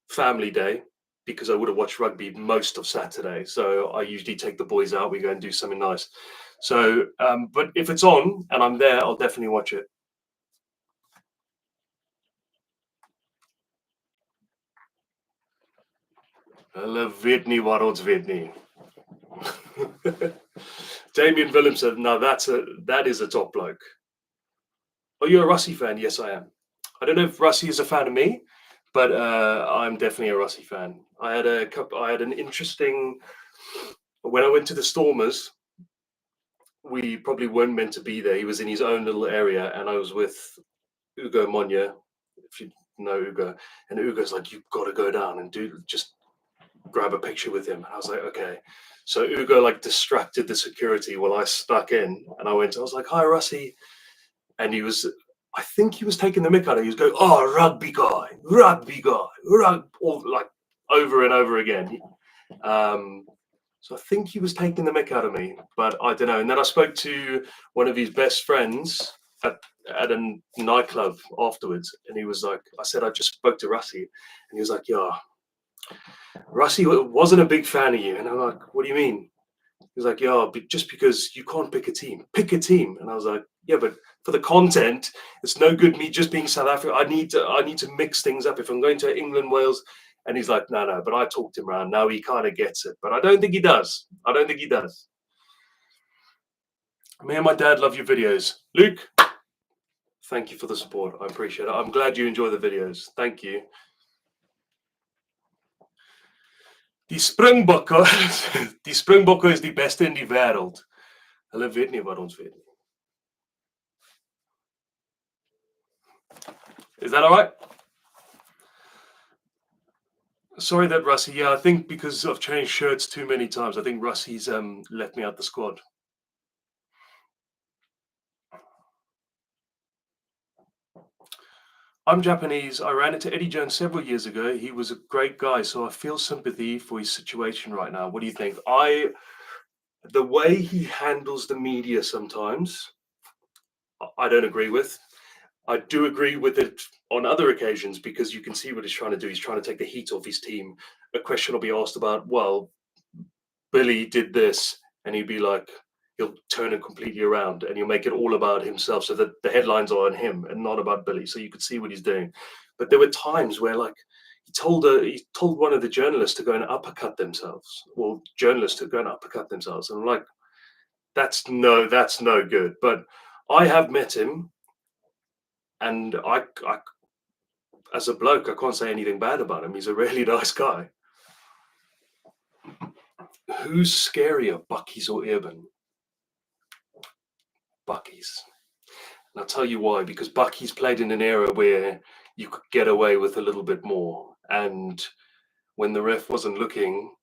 family day because I would have watched rugby most of Saturday. So I usually take the boys out. We go and do something nice. So, but if it's on and I'm there, I'll definitely watch it. Hulle weet nie wat ons weet nie. Damien Willems said, "No, that is a top bloke." Are you a Russie fan? Yes, I am. I don't know if Russie is a fan of me, but I'm definitely a Russie fan. I had an interesting. When I went to the Stormers, we probably weren't meant to be there. He was in his own little area, and I was with Ugo Monya, if you know Ugo, and Ugo's like, "You've got to go down and just grab a picture with him." And I was like, "Okay." So Ugo like distracted the security while I stuck in, and I was like, "Hi, Russie," and I think he was taking the mick out of it. He was going, "Oh, rugby guy, all like over and over again." So I think he was taking the mick out of me, but I don't know. And then I spoke to one of his best friends at a nightclub afterwards, and he was like, I said, "I just spoke to Russie," and he was like, "Yeah, Russie wasn't a big fan of you." And I'm like, "What do you mean?" He was like, "Yeah, just because you can't pick a team. Pick a team." And I was like, "Yeah, but for the content, it's no good me just being South Africa. I need to mix things up. If I'm going to England, Wales." And he's like, "No." But I talked him around. Now he kind of gets it, but I don't think he does. Me and my dad love your videos. Luke, thank you for the support. I appreciate it. I'm glad you enjoy the videos. Thank you. Die Springbokke is die beste in die wêreld. Hulle weet nie wat ons weet nie. Is that all right? Sorry that Russie. Yeah, I think because I've changed shirts too many times, I think Russie's left me out the squad. I'm Japanese. I ran into Eddie Jones several years ago. He was a great guy, so I feel sympathy for his situation right now. What do you think? The way he handles the media sometimes, I don't agree with. I do agree with it on other occasions because you can see what he's trying to do. He's trying to take the heat off his team. A question will be asked about, well, Billy did this, and he'd be like, he'll turn it completely around and he'll make it all about himself so that the headlines are on him and not about Billy. So you could see what he's doing. But there were times where like he told one of the journalists to go and uppercut themselves. Well, journalists to go and uppercut themselves. And I'm like, that's no good. But I have met him, and I as a bloke, I can't say anything bad about him. He's a really nice guy. Who's scarier, Bucky's or Urban? Bucky's. And I'll tell you why. Because Bucky's played in an era where you could get away with a little bit more. And when the ref wasn't looking,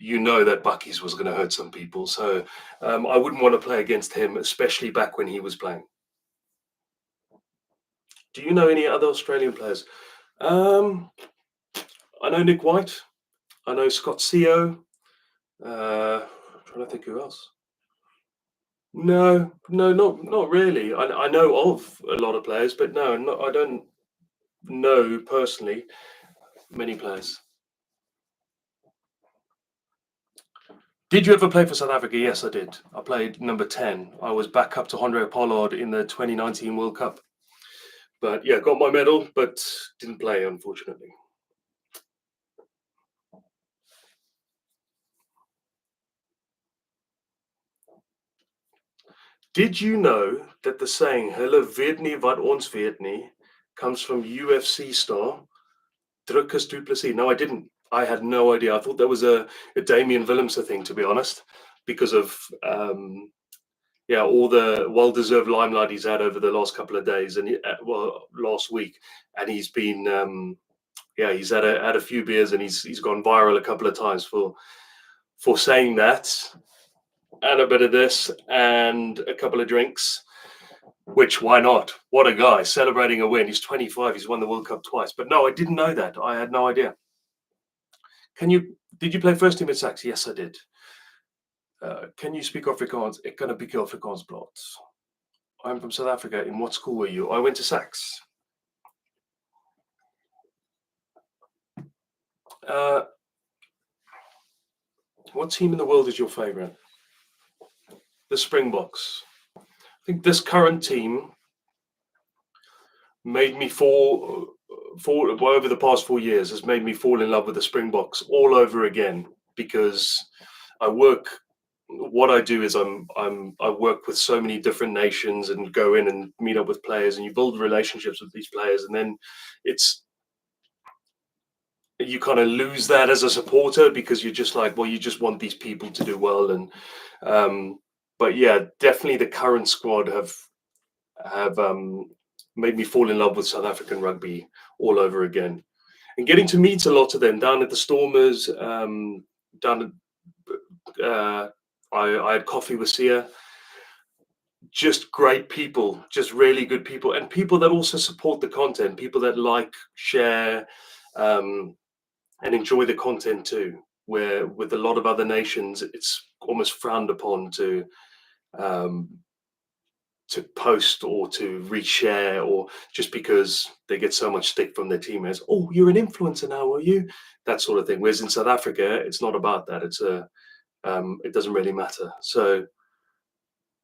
you know that Bucky's was going to hurt some people. So I wouldn't want to play against him, especially back when he was playing. Do you know any other Australian players? I know Nick White. I know Scott Seo. Trying to think who else. No, not really. I know of a lot of players, but no, I don't know personally many players. Did you ever play for South Africa? Yes, I did. I played number 10. I was back up to Andre Pollard in the 2019 World Cup. But yeah, got my medal, but didn't play, unfortunately. Did you know that the saying "Hulle weet nie wat ons weet nie" comes from UFC star Drukkus Du Plessis? No, I didn't. I had no idea. I thought that was a Damien Willemse thing, to be honest, because of yeah, all the well-deserved limelight he's had over the last couple of days, and well, last week, and he's been yeah, he's had a few beers, and he's gone viral a couple of times for saying that, and a bit of this, and a couple of drinks. Which, why not? What a guy, celebrating a win. He's 25. He's won the World Cup twice. But no, I didn't know that. I had no idea. Did you play first team at Sax? Yes, I did. Can you speak Afrikaans? Ik kan 'n bietjie Afrikaans praat. I'm from South Africa. In what school were you? I went to Sax. What team in the world is your favorite? The Springboks. I think this current team made me fall over the past 4 years, has made me fall in love with the Springboks all over again, because I work what I do is I work with so many different nations and go in and meet up with players, and you build relationships with these players, and then it's you kind of lose that as a supporter, because you're just like, well, you just want these people to do well. And but yeah, definitely the current squad have made me fall in love with South African rugby all over again, and getting to meet a lot of them down at the Stormers. Down at I had coffee with Sia. Just great people, just really good people, and people that also support the content, people that like, share, and enjoy the content too. Where with a lot of other nations, it's almost frowned upon um, to post or to reshare, or just because they get so much stick from their teammates. Oh, you're an influencer now, are you? That sort of thing. Whereas in South Africa, it's not about that. It doesn't really matter. So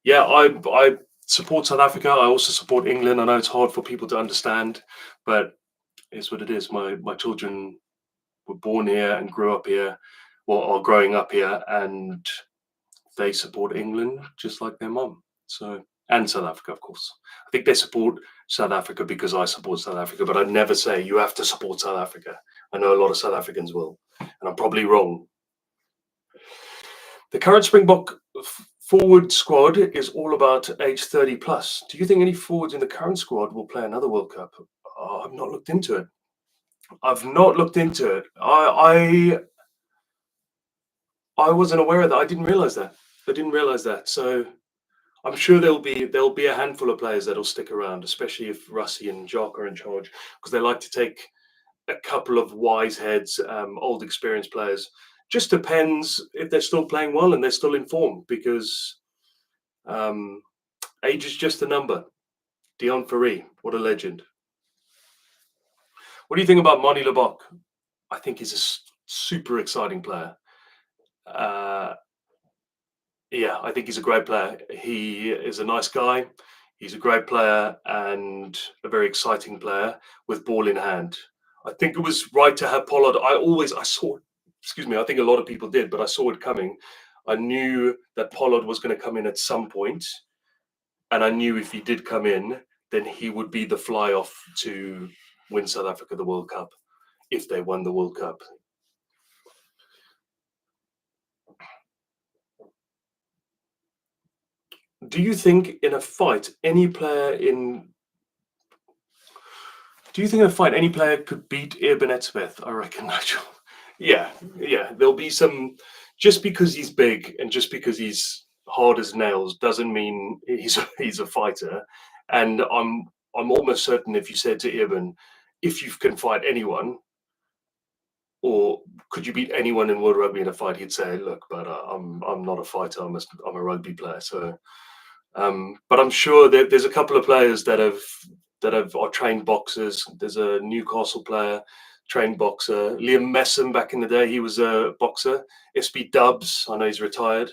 yeah, I support South Africa. I also support England. I know it's hard for people to understand, but it's what it is. My children were born here and grew up here, or are growing up here, and they support England just like their mum. So, and South Africa, of course. I think they support South Africa because I support South Africa, but I'd never say you have to support South Africa. I know a lot of South Africans will, and I'm probably wrong. The current Springbok forward squad is all about age 30 plus. Do you think any forwards in the current squad will play another World Cup? Oh, I've not looked into it. I've not looked into it. I wasn't aware of that. I didn't realize that. I didn't realize that. So I'm sure there'll be a handful of players that'll stick around, especially if Russie and Jock are in charge, because they like to take a couple of wise heads, old experienced players. Just depends if they're still playing well and they're still in form, because age is just a number. Dion Ferree, what a legend. What do you think about Mani Lebok? I think he's a super exciting player. Yeah, I think he's a great player. He is a nice guy. He's a great player and a very exciting player with ball in hand. I think it was right to have Pollard. I saw, excuse me, I think a lot of people did, but I saw it coming. I knew that Pollard was going to come in at some point, and I knew if he did come in, then he would be the fly off to win South Africa the World Cup, if they won the World Cup. Do you think in a fight, any player in Do you think in a fight any player could beat Eben Etzebeth? I reckon, Nigel. Yeah, yeah. There'll be some. Just because he's big and just because he's hard as nails doesn't mean he's a fighter. And I'm almost certain if you said to Eben, if you can fight anyone, or could you beat anyone in world rugby in a fight, he'd say, look, but I'm not a fighter. I'm a rugby player. So, but I'm sure that there's a couple of players that are trained boxers. There's a Newcastle player trained boxer. Liam Messam back in the day, he was a boxer. SB Dubs, I know he's retired.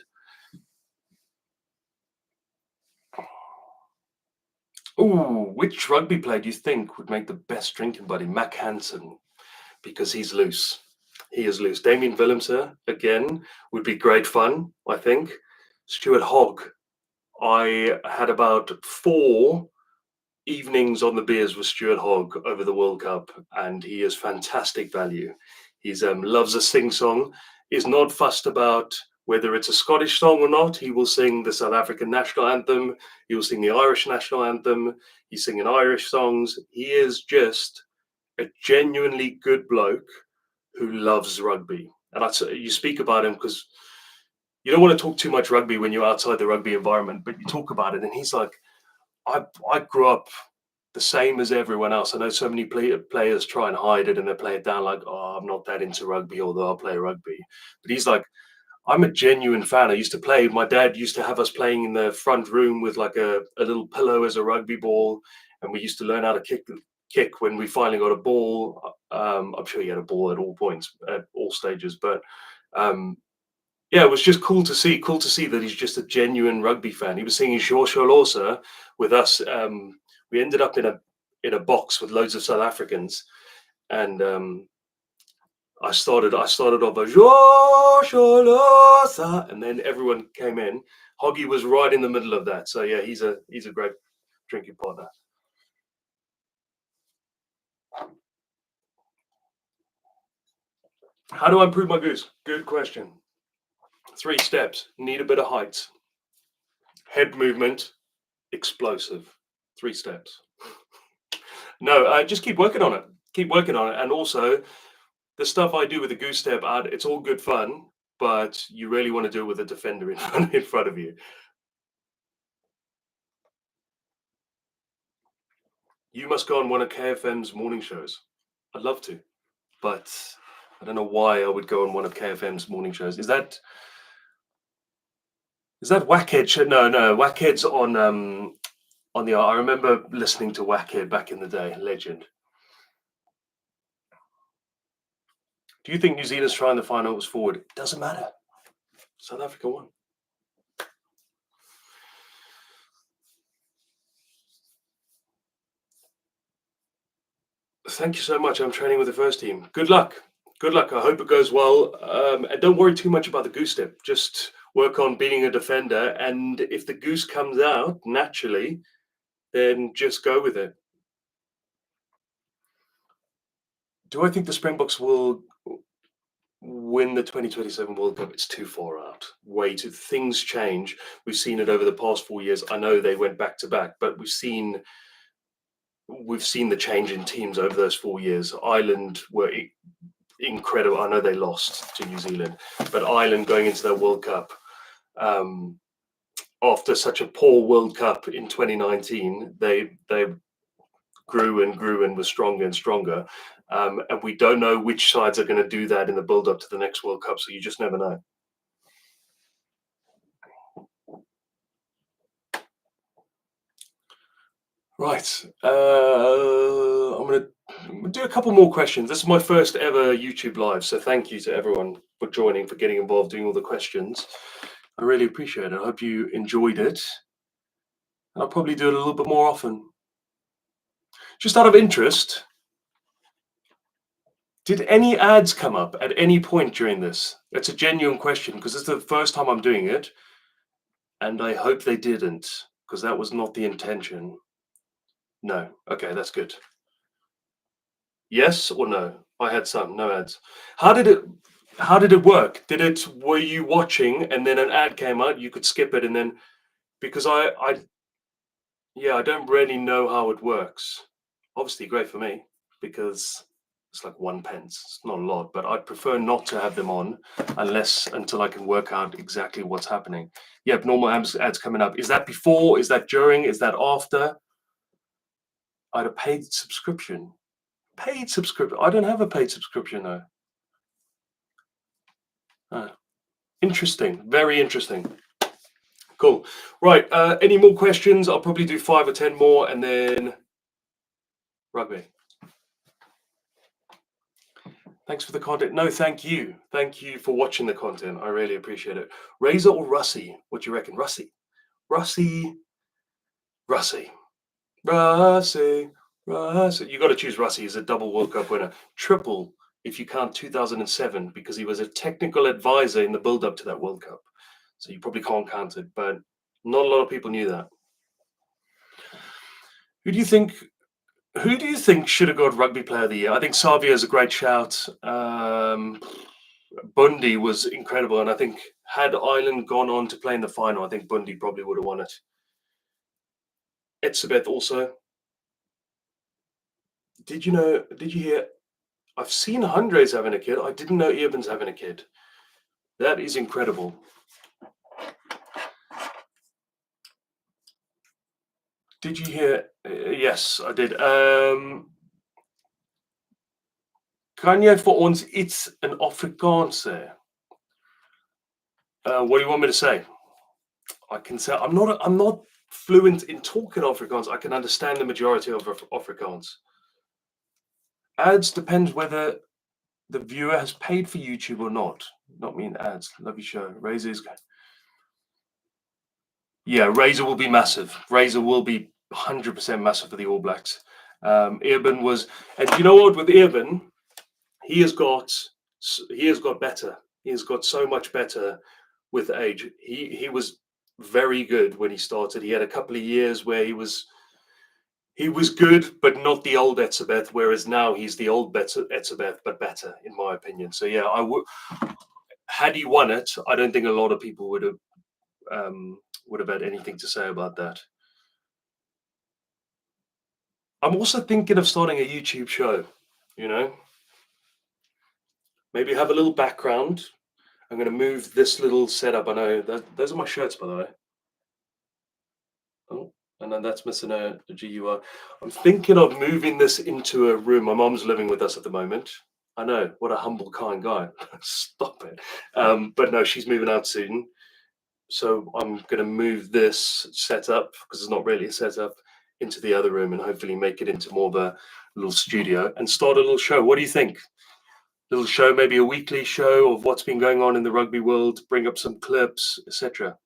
Ooh, which rugby player do you think would make the best drinking buddy? Mac Hansen, because he's loose. He is loose. Damien Willemse, again, would be great fun, I think. Stuart Hogg. I had about 4 evenings on the beers with Stuart Hogg over the World Cup, and he is fantastic value. He's loves a sing song, is not fussed about whether it's a Scottish song or not. He will sing the South African national anthem. He will sing the Irish national anthem. He's singing Irish songs. He is just a genuinely good bloke who loves rugby. And you speak about him because you don't want to talk too much rugby when you're outside the rugby environment, but you talk about it, and he's like, I grew up the same as everyone else. I know so many players try and hide it and they play it down like, oh, I'm not that into rugby, although I'll play rugby. But he's like, I'm a genuine fan. I used to play. My dad used to have us playing in the front room with like a little pillow as a rugby ball, and we used to learn how to kick when we finally got a ball. I'm sure he had a ball at all points, at all stages, but yeah, it was just cool to see. Cool to see that he's just a genuine rugby fan. He was singing "Shore Sholosa" with us. We ended up in a box with loads of South Africans, and I started off a "Shore Sholosa," and then everyone came in. Hoggy was right in the middle of that. So yeah, he's a great drinking partner. How do I improve my goose? Good question. 3 steps. Need a bit of height. Head movement. Explosive. 3 steps. No, just keep working on it. Keep working on it. And also, the stuff I do with the goose step out, it's all good fun, but you really want to do it with a defender in front of you. You must go on one of KFM's morning shows. I'd love to, but I don't know why I would go on one of KFM's morning shows. Is that Wackhead? No, Wackhead's on the. I remember listening to Wackhead back in the day. Legend. Do you think New Zealand's trying to find was forward? It doesn't matter. South Africa won. Thank you so much. I'm training with the first team. Good luck. Good luck. I hope it goes well. And don't worry too much about the goose step. Just work on being a defender. And if the goose comes out naturally, then just go with it. Do I think the Springboks will win the 2027 World Cup? It's too far out. Way too. Things change. We've seen it over the past 4 years. I know they went back to back, but we've seen the change in teams over those 4 years. Ireland were incredible. I know they lost to New Zealand, but Ireland going into their World Cup after such a poor World Cup in 2019, they grew and was stronger and stronger. And we don't know which sides are going to do that in the build up to the next World Cup. So you just never know. Right. I'm going to do a couple more questions. This is my first ever YouTube live. So thank you to everyone for joining, for getting involved, doing all the questions. I really appreciate it. I hope you enjoyed it. I'll probably do it a little bit more often. Just out of interest, did any ads come up at any point during this? That's a genuine question because it's the first time I'm doing it. And I hope they didn't, because that was not the intention. No. Okay, that's good. Yes or no? I had some, no ads. How did it work? Were you watching and then an ad came out, you could skip it and then, because I don't really know how it works. Obviously great for me because it's like 1 pence. It's not a lot, but I'd prefer not to have them on until I can work out exactly what's happening. Yep, normal ads coming up. Is that before? Is that during? Is that after? I had a paid subscription. Paid subscription. I don't have a paid subscription though. Interesting. Very interesting. Cool. Right. Any more questions? I'll probably do 5 or 10 more and then rugby. Thanks for the content. No, thank you. Thank you for watching the content. I really appreciate it. Razor or Russie? What do you reckon? Russie. Russie. Russie. Russie. Russie. You got to choose Russie. He's a double World Cup winner. Triple if you count 2007 because he was a technical advisor in the build-up to that World Cup. So you probably can't count it, but not a lot of people knew that. Who do you think? Who do you think should have got Rugby Player of the Year? I think Savia is a great shout. Bundy was incredible, and I think had Ireland gone on to play in the final, I think Bundy probably would have won it. Etzebeth also. Did you know? Did you hear? I've seen Andres having a kid. I didn't know Irvin's having a kid. That is incredible. Did you hear? Yes, I did. Kan jy vir ons iets in Afrikaans sê? What do you want me to say? I can say I'm not fluent in talking Afrikaans. I can understand the majority of Afrikaans. Ads depends whether the viewer has paid for YouTube or not. Not mean ads. Love your show. Razor is good. Yeah, Razor will be massive. Razor will be 100% massive for the All Blacks. Irvin was, and you know what? With Irvin, he has got better. He has got so much better with age. He was very good when he started. He had a couple of years where he was good, but not the old Etzebeth. Whereas now he's the old Etzebeth, but better, in my opinion. So yeah, had he won it, I don't think a lot of people would have had anything to say about that. I'm also thinking of starting a YouTube show. Maybe have a little background. I'm going to move this little setup. I know those are my shirts, by the way. Oh, and then that's missing a GUI. I'm thinking of moving this into a room. My mom's living with us at the moment. I know, what a humble, kind guy. Stop it. But no, she's moving out soon. So I'm going to move this setup, because it's not really a setup, into the other room and hopefully make it into more of a little studio and start a little show. What do you think? Little show, maybe a weekly show of what's been going on in the rugby world, bring up some clips, etc.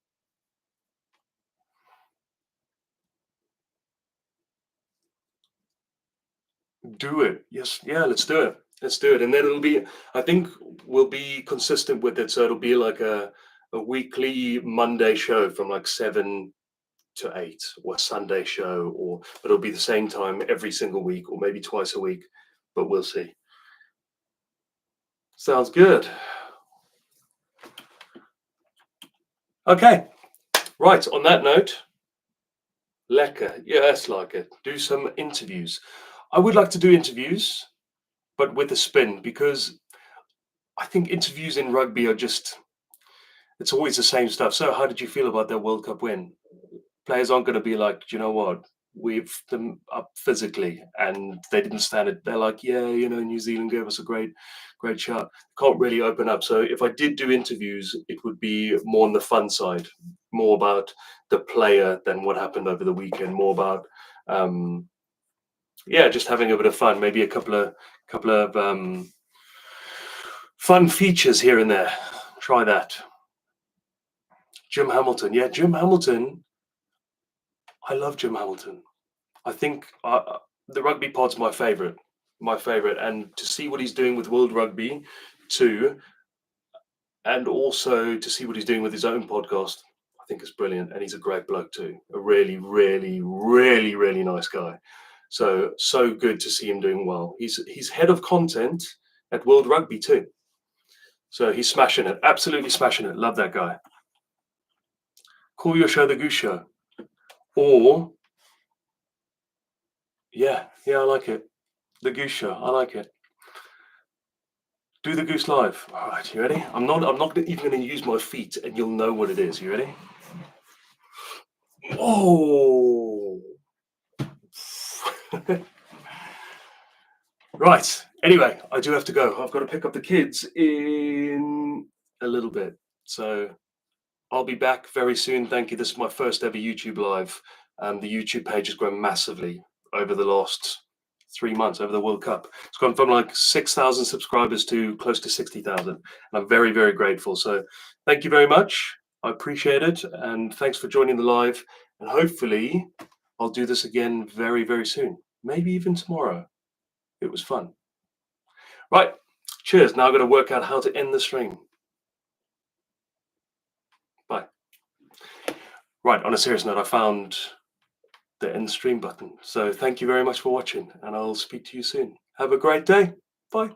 Do it. Yes. Yeah, let's do it. Let's do it. And then I think we'll be consistent with it. So it'll be like a weekly Monday show from like 7 to 8, or a Sunday show, but it'll be the same time every single week, or maybe twice a week, but we'll see. Sounds good. Okay. Right. On that note, lekker. Yes, like it. Do some interviews. I would like to do interviews, but with a spin, because I think interviews in rugby are it's always the same stuff. So how did you feel about their World Cup win? Players aren't going to be like, do you know what? We've them up physically and they didn't stand it. They're like, yeah, New Zealand gave us a great shot. Can't really open up. So if I did do interviews, it would be more on the fun side, more about the player than what happened over the weekend, more about just having a bit of fun, maybe a couple of fun features here and there. Try that. Jim Hamilton. Yeah, Jim Hamilton. I love Jim Hamilton. I think the rugby pod's my favorite, and to see what he's doing with World Rugby too, and also to see what he's doing with his own podcast, I think is brilliant. And he's a great bloke too, a really, really, really, really nice guy. So good to see him doing well. He's head of content at World Rugby too. So he's smashing it, absolutely smashing it. Love that guy. Call your show the Goose Show, or yeah, I like it. The Goose Show, I like it. Do the Goose live. All right, you ready? I'm not even going to use my feet, and you'll know what it is. You ready? Oh. Right. Anyway, I do have to go. I've got to pick up the kids in a little bit. So I'll be back very soon. Thank you. This is my first ever YouTube live. The YouTube page has grown massively over the last 3 months over the World Cup. It's gone from like 6,000 subscribers to close to 60,000. And I'm very, very grateful. So thank you very much. I appreciate it. And thanks for joining the live. And hopefully I'll do this again very, very soon. Maybe even tomorrow. It was fun. Right. Cheers. Now I've got to work out how to end the stream. Bye. Right. On a serious note, I found the end stream button. So thank you very much for watching, and I'll speak to you soon. Have a great day. Bye.